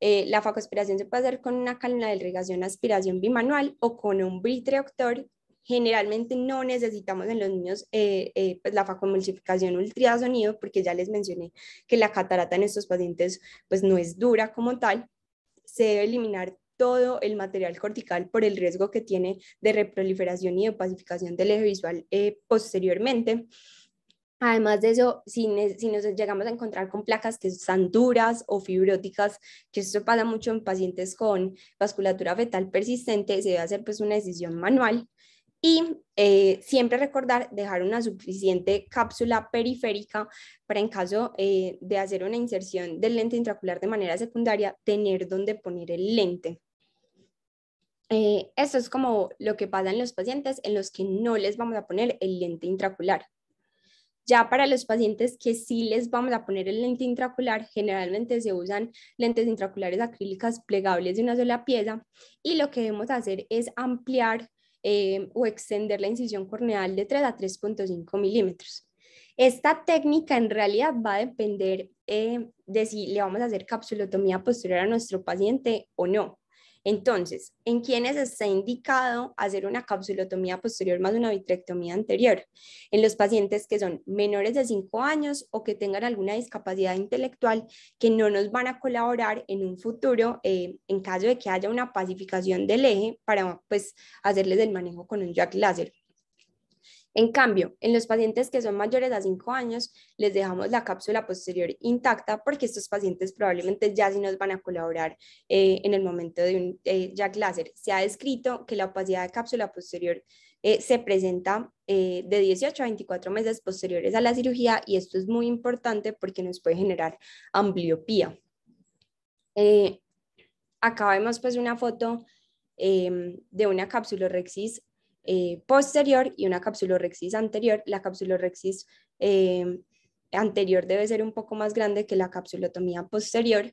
la facoaspiración se puede hacer con una cánula de irrigación aspiración bimanual o con un vitreoctor. Generalmente no necesitamos en los niños pues la facomulsificación ultrasonido porque ya les mencioné que la catarata en estos pacientes pues no es dura como tal. Se debe eliminar todo el material cortical por el riesgo que tiene de reproliferación y de opacificación del eje visual posteriormente. Además de eso, si nos llegamos a encontrar con placas que están duras o fibróticas, que esto pasa mucho en pacientes con vasculatura fetal persistente, se debe hacer pues una decisión manual y siempre recordar dejar una suficiente cápsula periférica para en caso de hacer una inserción del lente intraocular de manera secundaria, tener donde poner el lente. Esto es como lo que pasa en los pacientes en los que no les vamos a poner el lente intraocular. Ya para los pacientes que sí les vamos a poner el lente intraocular, generalmente se usan lentes intraoculares acrílicas plegables de una sola pieza y lo que debemos hacer es ampliar o extender la incisión corneal de 3 a 3.5 milímetros. Esta técnica en realidad va a depender de si le vamos a hacer capsulotomía posterior a nuestro paciente o no. Entonces, ¿en quiénes está indicado hacer una capsulotomía posterior más una vitrectomía anterior? En los pacientes que son menores de 5 años o que tengan alguna discapacidad intelectual que no nos van a colaborar en un futuro en caso de que haya una pacificación del eje para pues, hacerles el manejo con un jack láser. En cambio, en los pacientes que son mayores a 5 años, les dejamos la cápsula posterior intacta porque estos pacientes probablemente ya sí nos van a colaborar en el momento de un jack láser. Se ha descrito que la opacidad de cápsula posterior se presenta de 18 a 24 meses posteriores a la cirugía, y esto es muy importante porque nos puede generar ambliopía. Acá vemos pues una foto de una capsulorhexis posterior y una capsulorhexis anterior. La capsulorhexis anterior debe ser un poco más grande que la capsulotomía posterior,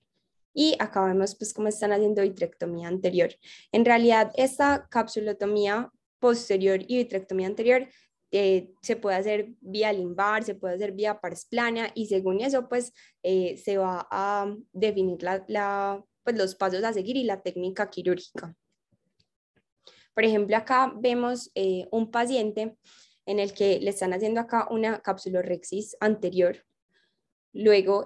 y acá vemos pues cómo están haciendo vitrectomía anterior. En realidad esta capsulotomía posterior y vitrectomía anterior se puede hacer vía limbar, se puede hacer vía pars plana, y según eso pues se va a definir pues, los pasos a seguir y la técnica quirúrgica. Por ejemplo, acá vemos un paciente en el que le están haciendo acá una capsulorhexis anterior. Luego,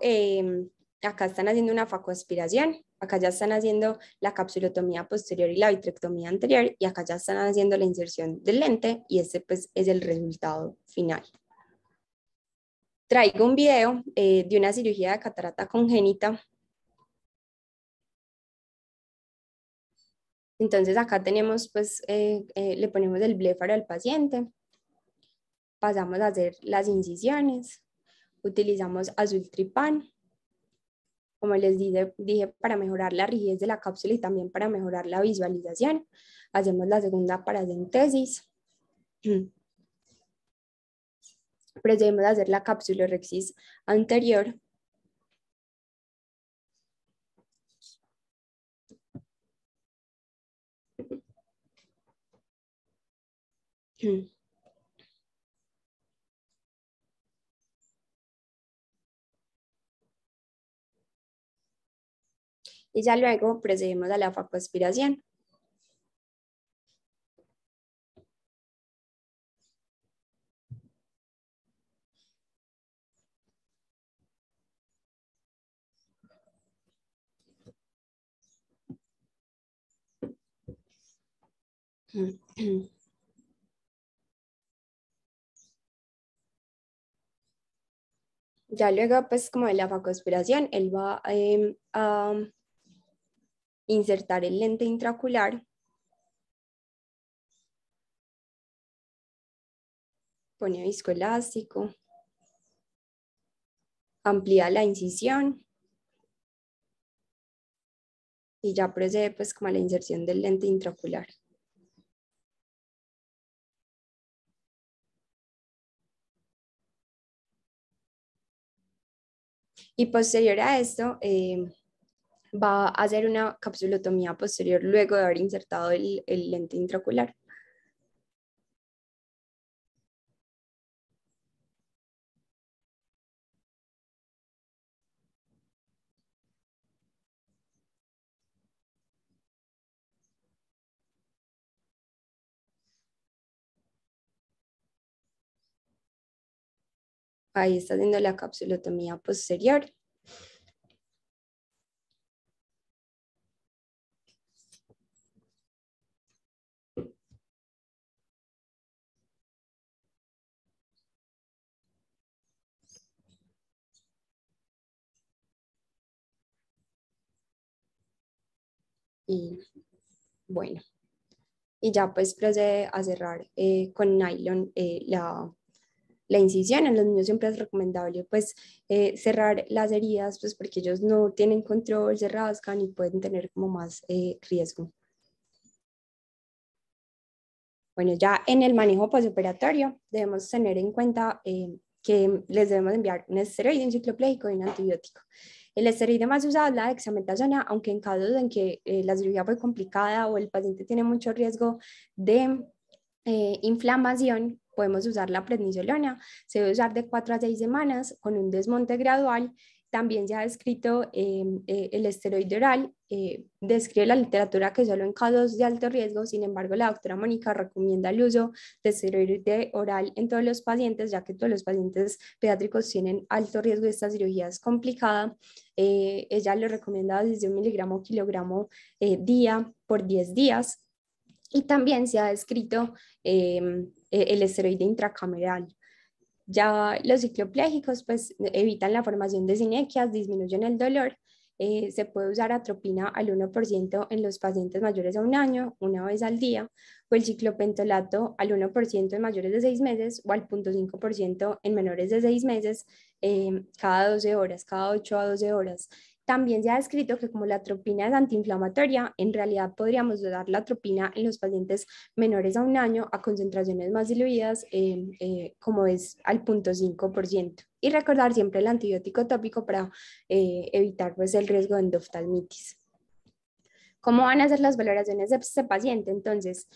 acá están haciendo una facoaspiración. Acá ya están haciendo la capsulotomía posterior y la vitrectomía anterior. Y acá ya están haciendo la inserción del lente. Y este pues es el resultado final. Traigo un video de una cirugía de catarata congénita. Entonces acá tenemos, pues, le ponemos el bléfaro al paciente, pasamos a hacer las incisiones, utilizamos azultripán, como les dije, para mejorar la rigidez de la cápsula y también para mejorar la visualización. Hacemos la segunda paracentesis. Procedemos a hacer la capsulorhexis anterior. Y ya luego procedemos a la facoaspiración. Ya luego, pues como de la facoaspiración, él va a insertar el lente intraocular, pone viscoelástico, amplía la incisión y ya procede pues como a la inserción del lente intraocular. Y posterior a esto, va a hacer una capsulotomía posterior luego de haber insertado el lente intraocular. Ahí está haciendo la capsulotomía posterior. Y bueno, y ya pues procede a cerrar con nylon la incisión. En los niños siempre es recomendable pues cerrar las heridas, pues porque ellos no tienen control, se rascan y pueden tener como más riesgo. Bueno, ya en el manejo postoperatorio debemos tener en cuenta que les debemos enviar un esteroide, un ciclopléjico y un antibiótico. El esteroide más usado es la dexametasona, aunque en casos en que la cirugía fue complicada o el paciente tiene mucho riesgo de inflamación, podemos usar la prednisolona. Se debe usar de 4 a 6 semanas con un desmonte gradual. También se ha descrito el esteroide oral, describe la literatura que solo en casos de alto riesgo. Sin embargo, la doctora Mónica recomienda el uso de esteroide oral en todos los pacientes, ya que todos los pacientes pediátricos tienen alto riesgo de esta cirugía es complicada. Ella lo recomienda desde 1 miligramo kilogramo día por 10 días. Y también se ha descrito el esteroide intracameral. Ya los cicloplégicos pues evitan la formación de sinequias, disminuyen el dolor. Se puede usar atropina al 1% en los pacientes mayores a 1 año, una vez al día, o el ciclopentolato al 1% en mayores de 6 meses o al 0.5% en menores de 6 meses cada 12 horas, cada 8 a 12 horas. También se ha descrito que como la atropina es antiinflamatoria, en realidad podríamos dar la atropina en los pacientes menores a 1 año a concentraciones más diluidas, como es al 0.5%. Y recordar siempre el antibiótico tópico para evitar pues, el riesgo de endoftalmitis. ¿Cómo van a ser las valoraciones de este paciente? Entonces,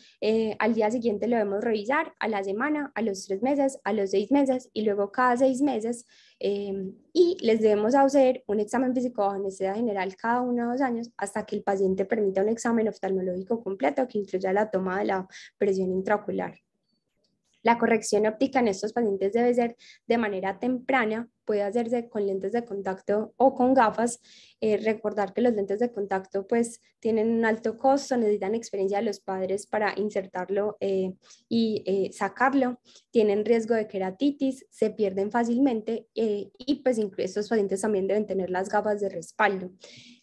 al día siguiente lo debemos revisar, a la semana, a los 3 meses, a los 6 meses y luego cada 6 meses. Y les debemos hacer un examen físico bajo anestesia general cada 1 o 2 años hasta que el paciente permita un examen oftalmológico completo que incluya la toma de la presión intraocular. La corrección óptica en estos pacientes debe ser de manera temprana, puede hacerse con lentes de contacto o con gafas. Recordar que los lentes de contacto pues tienen un alto costo, necesitan experiencia de los padres para insertarlo y sacarlo, tienen riesgo de queratitis, se pierden fácilmente y pues estos pacientes también deben tener las gafas de respaldo.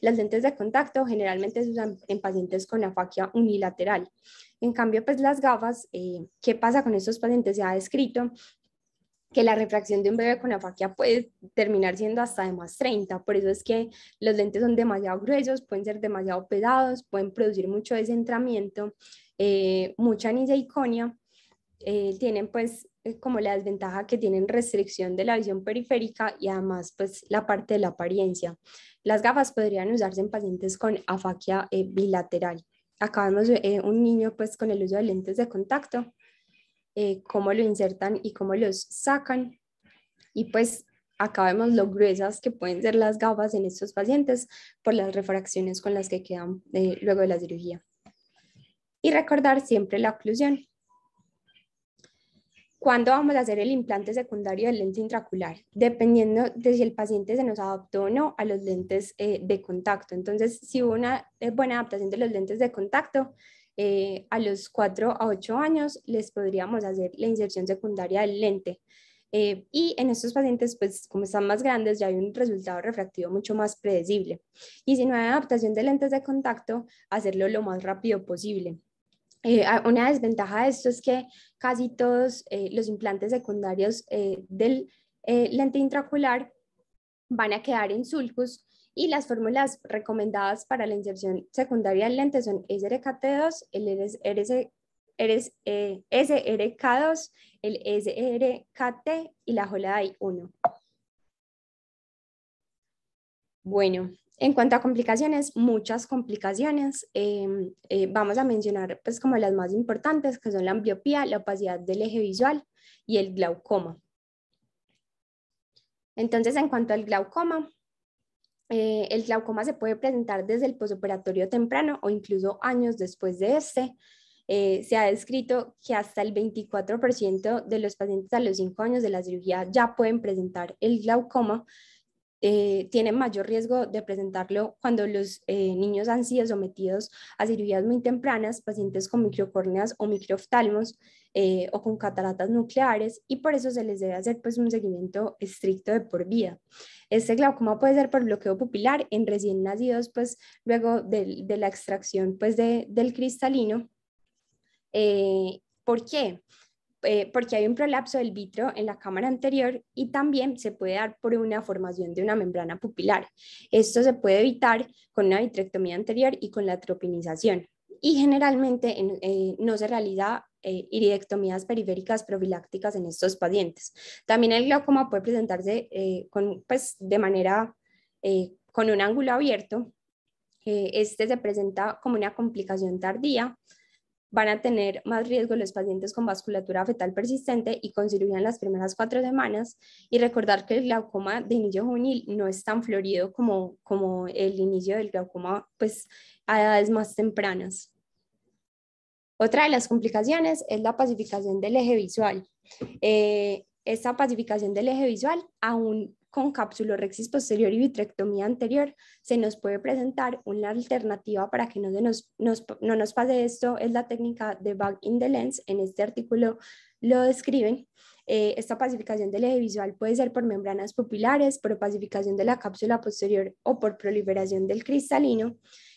Las lentes de contacto generalmente se usan en pacientes con afasia unilateral. En cambio, pues las gafas, ¿qué pasa con estos pacientes? Se ha descrito que la refracción de un bebé con afasia puede terminar siendo hasta de más 30, por eso es que los lentes son demasiado gruesos, pueden ser demasiado pesados, pueden producir mucho descentramiento, mucha aniseikonia, tienen pues como la desventaja que tienen restricción de la visión periférica y además pues la parte de la apariencia. Las gafas podrían usarse en pacientes con afasia bilateral. Acá vemos un niño pues con el uso de lentes de contacto, cómo lo insertan y cómo los sacan. Y pues acá vemos lo gruesas que pueden ser las gafas en estos pacientes por las refracciones con las que quedan luego de la cirugía. Y recordar siempre la oclusión. ¿Cuándo vamos a hacer el implante secundario del lente intraocular? Dependiendo de si el paciente se nos adaptó o no a los lentes de contacto. Entonces, si hubo una buena adaptación de los lentes de contacto, a los 4 a 8 años les podríamos hacer la inserción secundaria del lente. Y en estos pacientes, pues como están más grandes, ya hay un resultado refractivo mucho más predecible. Y si no hay adaptación de lentes de contacto, hacerlo lo más rápido posible. Una desventaja de esto es que casi todos los implantes secundarios del lente intraocular van a quedar en sulcus y las fórmulas recomendadas para la inserción secundaria del lente son SRKT2, SRK2, el SRKT y la Holaday 1. Bueno, en cuanto a complicaciones, muchas complicaciones. Vamos a mencionar pues como las más importantes, que son la ambliopía, la opacidad del eje visual y el glaucoma. Entonces, en cuanto al glaucoma se puede presentar desde el posoperatorio temprano o incluso años después de este. Se ha descrito que hasta el 24% de los pacientes a los 5 años de la cirugía ya pueden presentar el glaucoma. Tienen mayor riesgo de presentarlo cuando los niños han sido sometidos a cirugías muy tempranas, pacientes con microcórneas o microoftalmos o con cataratas nucleares, y por eso se les debe hacer pues, un seguimiento estricto de por vida. Este glaucoma puede ser por bloqueo pupilar en recién nacidos, pues luego de la extracción pues, del cristalino. ¿Por qué? Porque hay un prolapso del vitro en la cámara anterior y también se puede dar por una formación de una membrana pupilar. Esto se puede evitar con una vitrectomía anterior y con la tropinización. Y generalmente no se realiza iridectomías periféricas profilácticas en estos pacientes. También el glaucoma puede presentarse de manera con un ángulo abierto. Este se presenta como una complicación tardía. Van a tener más riesgo los pacientes con vasculatura fetal persistente y con cirugía en las primeras 4 semanas. Y recordar que el glaucoma de inicio juvenil no es tan florido como el inicio del glaucoma pues, a edades más tempranas. Otra de las complicaciones es la pacificación del eje visual. Esta pacificación del eje visual, aún con cápsulorhexis posterior y vitrectomía anterior, se nos puede presentar una alternativa para que no nos pase esto, es la técnica de bag in the lens. En este artículo lo describen. Esta pacificación del eje visual puede ser por membranas pupilares, por opacificación de la cápsula posterior o por proliferación del cristalino,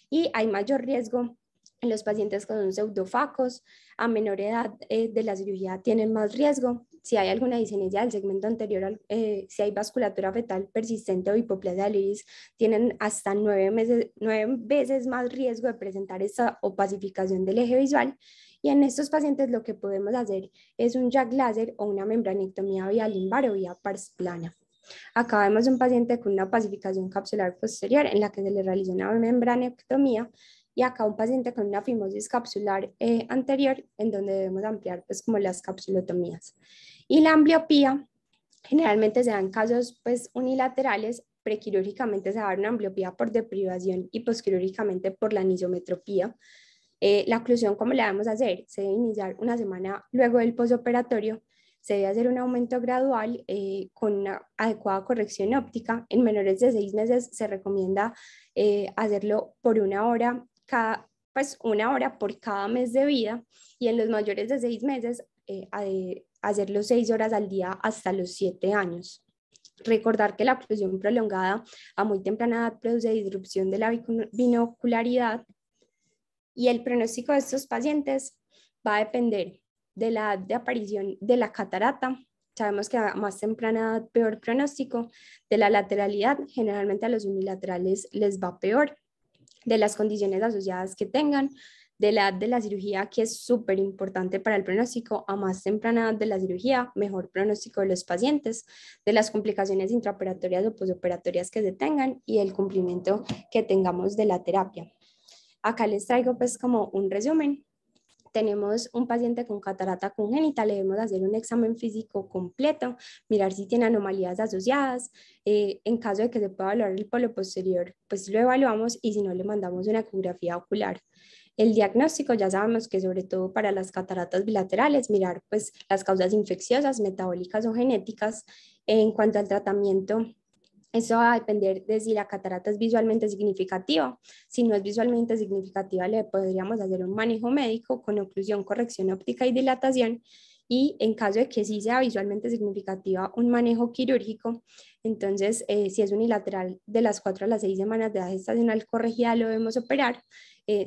y hay mayor riesgo en los pacientes con pseudofacos. A menor edad de la cirugía tienen más riesgo. Si hay alguna discenesia del segmento anterior, si hay vasculatura fetal persistente o hipoplasia del iris, tienen hasta 9 veces más riesgo de presentar esta opacificación del eje visual. Y en estos pacientes lo que podemos hacer es un JAK láser o una membranectomía vía lumbar o vía pars plana. Acá vemos un paciente con una opacificación capsular posterior en la que se le realizó una membranectomía, y acá un paciente con una fimosis capsular anterior, en donde debemos ampliar pues como las capsulotomías. Y la ambliopía generalmente se da en casos pues unilaterales. Prequirúrgicamente se da una ambliopía por deprivación y posquirúrgicamente por la anisometropía. La oclusión, ¿cómo la vamos a hacer? Se debe iniciar una semana luego del posoperatorio. Se debe hacer un aumento gradual con una adecuada corrección óptica. En menores de 6 meses se recomienda hacerlo por una hora por cada mes de vida, y en los mayores de 6 meses hacerlo 6 horas al día hasta los 7 años. Recordar que la oclusión prolongada a muy temprana edad produce disrupción de la binocularidad, y el pronóstico de estos pacientes va a depender de la edad de aparición de la catarata. Sabemos que a más temprana edad peor pronóstico, de la lateralidad, generalmente a los unilaterales les va peor, de las condiciones asociadas que tengan, de la edad de la cirugía, que es súper importante para el pronóstico. A más temprana edad de la cirugía, mejor pronóstico de los pacientes, de las complicaciones intraoperatorias o posoperatorias que se tengan, y el cumplimiento que tengamos de la terapia. Acá les traigo pues como un resumen. Tenemos un paciente con catarata congénita, le debemos hacer un examen físico completo, mirar si tiene anomalías asociadas. En caso de que se pueda evaluar el polo posterior, pues lo evaluamos, y si no, le mandamos una ecografía ocular. El diagnóstico, ya sabemos que sobre todo para las cataratas bilaterales, mirar pues las causas infecciosas, metabólicas o genéticas. En cuanto al tratamiento, eso va a depender de si la catarata es visualmente significativa. Si no es visualmente significativa, le podríamos hacer un manejo médico con oclusión, corrección óptica y dilatación. Y en caso de que sí sea visualmente significativa, un manejo quirúrgico. Entonces, si es unilateral, de las 4 a las 6 semanas de edad gestacional corregida lo debemos operar.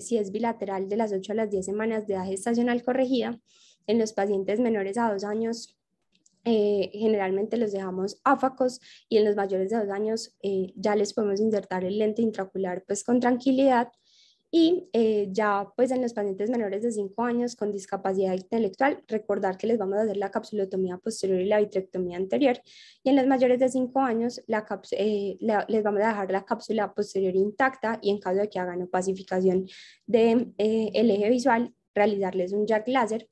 Si es bilateral, de las 8 a las 10 semanas de edad gestacional corregida. En los pacientes menores a 2 años, generalmente los dejamos áfacos, y en los mayores de 2 años ya les podemos insertar el lente intraocular pues con tranquilidad. Y ya pues en los pacientes menores de 5 años con discapacidad intelectual, recordar que les vamos a hacer la capsulotomía posterior y la vitrectomía anterior, y en los mayores de 5 años les vamos a dejar la cápsula posterior intacta, y en caso de que hagan opacificación del eje visual, realizarles un JAK láser.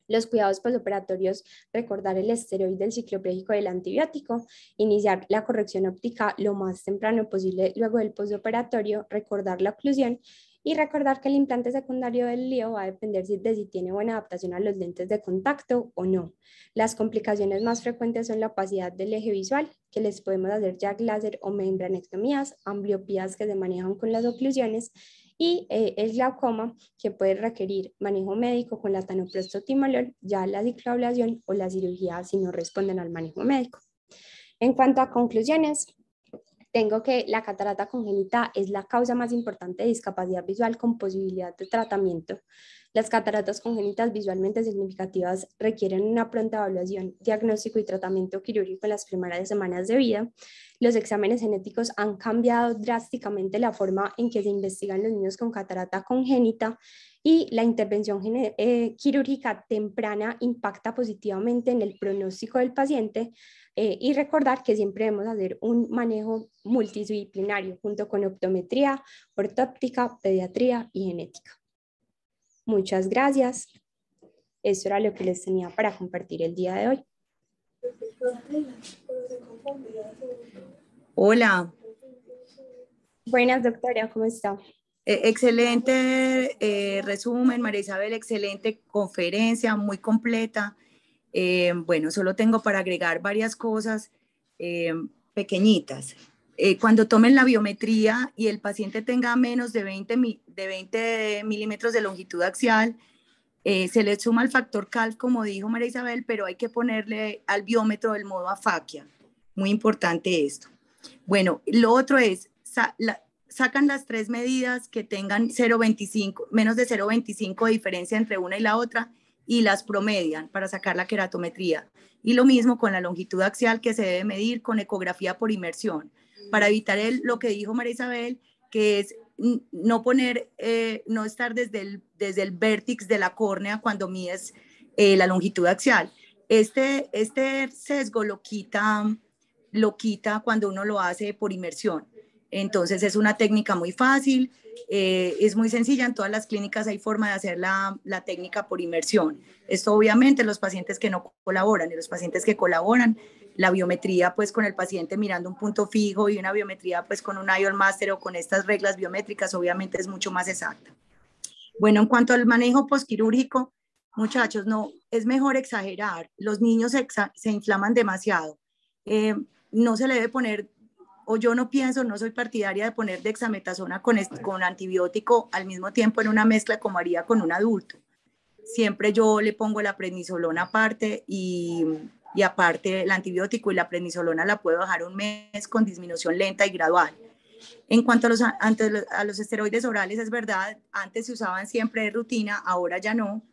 Los cuidados postoperatorios, recordar el esteroide del cicloprégico del antibiótico, iniciar la corrección óptica lo más temprano posible luego del postoperatorio, recordar la oclusión, y recordar que el implante secundario del lío va a depender de si tiene buena adaptación a los lentes de contacto o no. Las complicaciones más frecuentes son la opacidad del eje visual, que les podemos hacer JAK láser o membranectomías, ambliopías que se manejan con las oclusiones, y el glaucoma, que puede requerir manejo médico con latanoprostotimolol, ya la cicloablación o la cirugía si no responden al manejo médico. En cuanto a conclusiones, tengo que la catarata congénita es la causa más importante de discapacidad visual con posibilidad de tratamiento. Las cataratas congénitas visualmente significativas requieren una pronta evaluación, diagnóstico y tratamiento quirúrgico en las primeras semanas de vida. Los exámenes genéticos han cambiado drásticamente la forma en que se investigan los niños con catarata congénita, y la intervención quirúrgica temprana impacta positivamente en el pronóstico del paciente. Y recordar que siempre debemos hacer un manejo multidisciplinario junto con optometría, ortóptica, pediatría y genética. Muchas gracias. Eso era lo que les tenía para compartir el día de hoy. Hola. Buenas, doctora, ¿cómo está? Excelente resumen, María Isabel, excelente conferencia, muy completa. Bueno, solo tengo para agregar varias cosas. pequeñitas. Cuando tomen la biometría y el paciente tenga menos de 20 milímetros de longitud axial, se le suma el factor CALF, como dijo María Isabel, pero hay que ponerle al biómetro el modo afaquia. Muy importante esto. Bueno, lo otro es, sacan las 3 medidas que tengan 0,25, menos de 0,25 de diferencia entre una y la otra, y las promedian para sacar la queratometría. Y lo mismo con la longitud axial, que se debe medir con ecografía por inmersión, para evitar lo que dijo María Isabel, que es no no estar desde el vértice de la córnea cuando mides la longitud axial. Este sesgo lo quita cuando uno lo hace por inmersión. Entonces es una técnica muy fácil, es muy sencilla, en todas las clínicas hay forma de hacer la técnica por inmersión. Esto obviamente los pacientes que no colaboran, y los pacientes que colaboran, la biometría pues con el paciente mirando un punto fijo, y una biometría pues con un IOL Master o con estas reglas biométricas obviamente es mucho más exacta. Bueno, en cuanto al manejo postquirúrgico, muchachos, no, es mejor exagerar. Los niños se inflaman demasiado. No se le debe poner, o yo no soy partidaria de poner dexametasona con antibiótico al mismo tiempo en una mezcla como haría con un adulto. Siempre yo le pongo la prednisolona aparte y aparte el antibiótico, y la prednisolona la puedo dejar un mes con disminución lenta y gradual. En cuanto a los esteroides orales, es verdad, antes se usaban siempre de rutina, ahora ya no,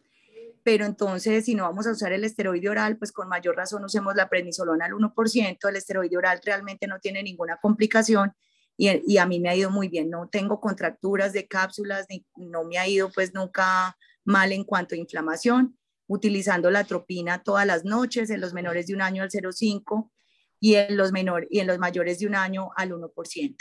pero entonces si no vamos a usar el esteroide oral, pues con mayor razón usemos la prednisolona al 1%, el esteroide oral realmente no tiene ninguna complicación, y a mí me ha ido muy bien, no tengo contracturas de cápsulas, no me ha ido pues nunca mal en cuanto a inflamación, utilizando la atropina todas las noches, en los menores de un año al 0,5 y en los mayores de un año al 1%.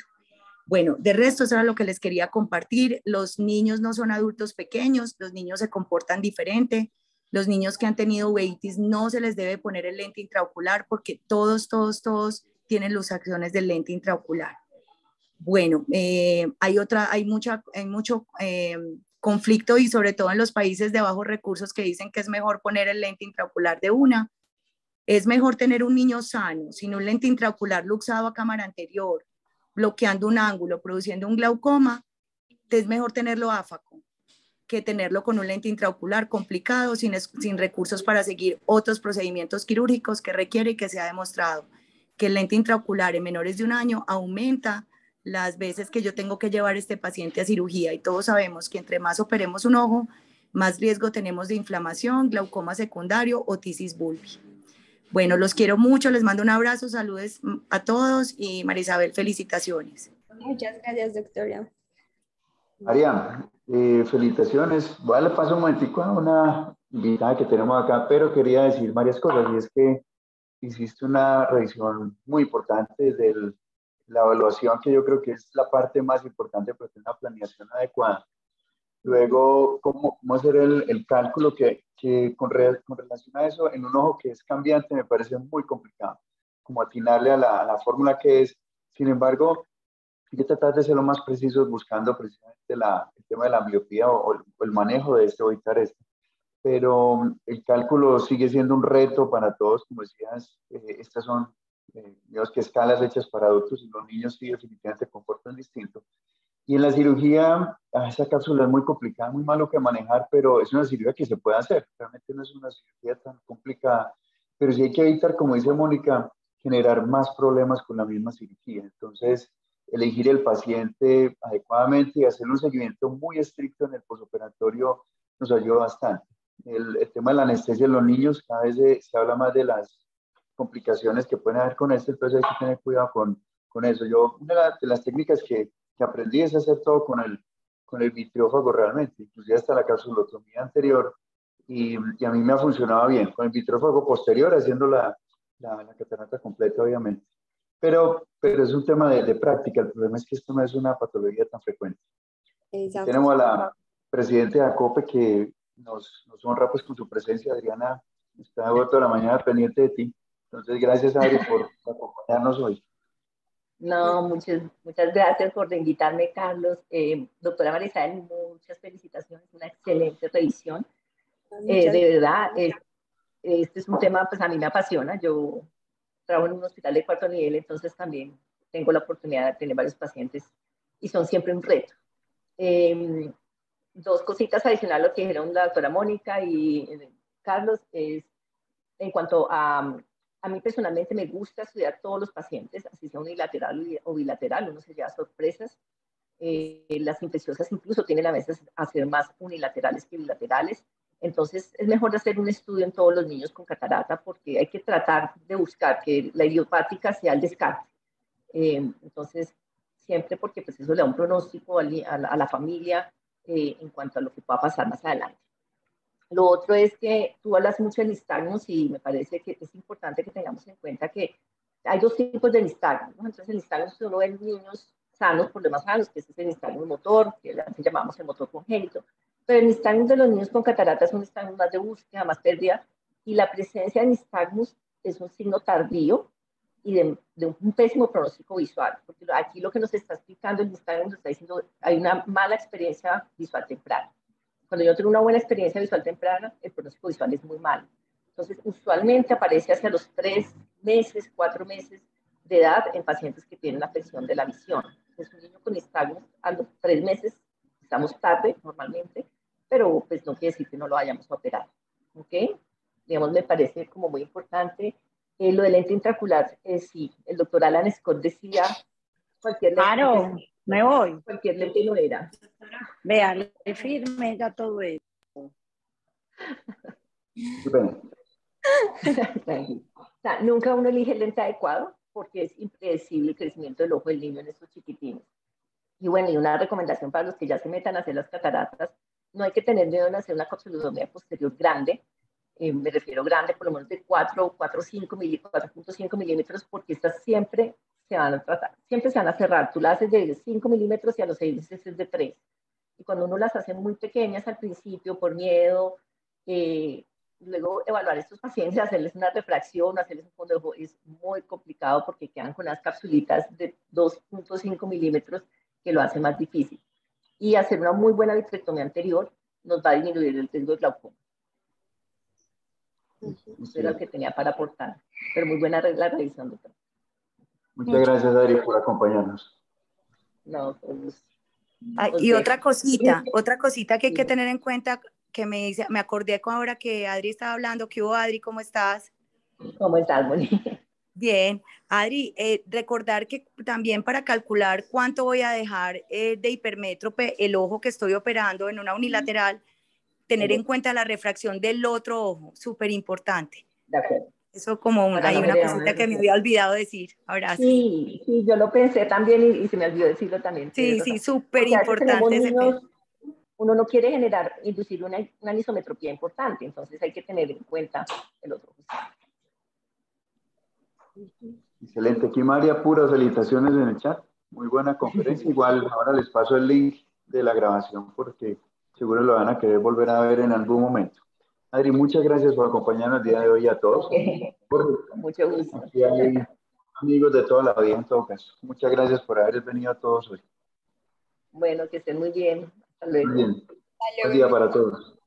Bueno, de resto eso era lo que les quería compartir. Los niños no son adultos pequeños, los niños se comportan diferente. Los niños que han tenido uveitis no se les debe poner el lente intraocular, porque todos tienen luxaciones del lente intraocular. Bueno, hay mucho conflicto, y sobre todo en los países de bajos recursos, que dicen que es mejor poner el lente intraocular de una. Es mejor tener un niño sano sin un lente intraocular luxado a cámara anterior, bloqueando un ángulo, produciendo un glaucoma. Es mejor tenerlo áfaco que tenerlo con un lente intraocular complicado, sin recursos para seguir otros procedimientos quirúrgicos que requiere, y que se ha demostrado que el lente intraocular en menores de un año aumenta las veces que yo tengo que llevar a este paciente a cirugía, y todos sabemos que entre más operemos un ojo, más riesgo tenemos de inflamación, glaucoma secundario o tisis bulbi. Bueno, los quiero mucho, les mando un abrazo, saludos a todos, y María Isabel, felicitaciones. Muchas gracias, doctora. María, felicitaciones. Voy a darle paso un momentico a una invitada que tenemos acá, pero quería decir varias cosas, y es que hiciste una revisión muy importante de la evaluación, que yo creo que es la parte más importante para tener una planeación adecuada. Luego, cómo hacer el cálculo que con relación a eso, en un ojo que es cambiante, me parece muy complicado, como atinarle a la fórmula que es. Sin embargo, hay que tratar de ser lo más precisos, buscando precisamente el tema de la miopía o el manejo de esto, o evitar esto. Pero el cálculo sigue siendo un reto para todos, como decías, estas son, digamos que escalas hechas para adultos, y los niños sí definitivamente se comportan distinto. Y en la cirugía, esa cápsula es muy complicada, muy malo que manejar, pero es una cirugía que se puede hacer. Realmente no es una cirugía tan complicada, pero sí hay que evitar, como dice Mónica, generar más problemas con la misma cirugía. Entonces, elegir el paciente adecuadamente y hacer un seguimiento muy estricto en el posoperatorio nos ayuda bastante. El tema de la anestesia en los niños, cada vez se habla más de las complicaciones que pueden haber con esto, entonces hay que tener cuidado con eso. Una de las técnicas que aprendí es hacer todo con el vitreófago realmente, inclusive hasta la capsulotomía anterior, y a mí me ha funcionado bien, con el vitreófago posterior, haciendo la catarata completa, obviamente. Pero es un tema de práctica. El problema es que esto no es una patología tan frecuente. Tenemos a la presidenta de ACOPE, que nos honra pues con su presencia. Adriana está toda la mañana pendiente de ti. Entonces, gracias, Adri, por acompañarnos hoy. No, muchas gracias por invitarme, Carlos. Doctora María Isabel, muchas felicitaciones, una excelente revisión. De verdad, este es un tema, pues a mí me apasiona. Yo trabajo en un hospital de 4 nivel, entonces también tengo la oportunidad de tener varios pacientes y son siempre un reto. Dos cositas adicionales a lo que dijeron la doctora Mónica y Carlos, es en cuanto a mí personalmente me gusta estudiar todos los pacientes, así sea unilateral o bilateral, uno se lleva sorpresas. Las infecciosas incluso tienen a veces a ser más unilaterales que bilaterales. Entonces es mejor hacer un estudio en todos los niños con catarata porque hay que tratar de buscar que la idiopática sea el descarte. Entonces, siempre porque pues eso le da un pronóstico a la familia en cuanto a lo que pueda pasar más adelante. Lo otro es que tú hablas mucho de nistagmus y me parece que es importante que tengamos en cuenta que hay dos tipos de nistagmus, ¿no? Entonces el nistagmus uno ve en niños sanos, problemas sanos, que es el nistagmus motor, que antes llamamos el motor congénito, pero el nistagmus de los niños con cataratas es un nistagmus más de búsqueda, más pérdida, y la presencia de nistagmus es un signo tardío y de un pésimo pronóstico visual, porque aquí lo que nos está explicando el nistagmus nos está diciendo hay una mala experiencia visual temprana. Cuando yo tengo una buena experiencia visual temprana, el pronóstico visual es muy malo. Entonces, usualmente aparece hacia los 3 meses, 4 meses de edad en pacientes que tienen afección de la visión. Entonces, un niño con nistagmus a los 3 meses, estamos tarde normalmente, pero pues no quiere decir que no lo vayamos a operar. ¿Ok? Digamos, me parece como muy importante. Lo del lente intraocular, sí, el doctor Alan Scott decía, cualquier lente, Claro, me voy. cualquier lente no era. Vean, firme ya todo eso. O sea, nunca uno elige el lente adecuado porque es impredecible el crecimiento del ojo del niño en estos chiquitines. Y bueno, y una recomendación para los que ya se metan a hacer las cataratas, no hay que tener miedo en hacer una capsulotomía posterior grande, me refiero grande, por lo menos de 4.5 milímetros, porque estas siempre se van a tratar, siempre se van a cerrar. Tú la haces de 5 milímetros y a los 6 meses es de 3. Y cuando uno las hace muy pequeñas al principio, por miedo, luego evaluar a estos pacientes, hacerles una refracción, hacerles un fondo de ojo, es muy complicado porque quedan con unas capsulitas de 2.5 milímetros que lo hace más difícil. Y hacer una muy buena vitrectomía anterior nos va a disminuir el riesgo de glaucoma. Eso era lo que tenía para aportar. Pero muy buena la revisión, doctor. Muchas gracias, Adri, por acompañarnos. No, pues, y otra cosita que hay que tener en cuenta, que me acordé ahora que Adri estaba hablando. ¿Qué hubo, Adri? ¿Cómo estás? ¿Cómo estás, Moni? Bien. Adri, recordar que también para calcular cuánto voy a dejar de hipermétrope el ojo que estoy operando en una unilateral, tener en cuenta la refracción del otro ojo, súper importante. De acuerdo. Eso como hay una cosita que me había olvidado decir. Abrazo. Sí, sí, yo lo pensé también y se me olvidó decirlo también. Sí, sí, súper importante ese tema. Uno no quiere inducir una anisometropía importante, entonces hay que tener en cuenta el otro. Excelente. Aquí María, puras felicitaciones en el chat. Muy buena conferencia. Igual ahora les paso el link de la grabación porque seguro lo van a querer volver a ver en algún momento. Adri, muchas gracias por acompañarnos el día de hoy a todos. Con mucho gusto. Aquí hay amigos de toda la vida en todo caso. Muchas gracias por haber venido a todos hoy. Bueno, que estén muy bien. Hasta luego. Muy bien. Buen día para todos.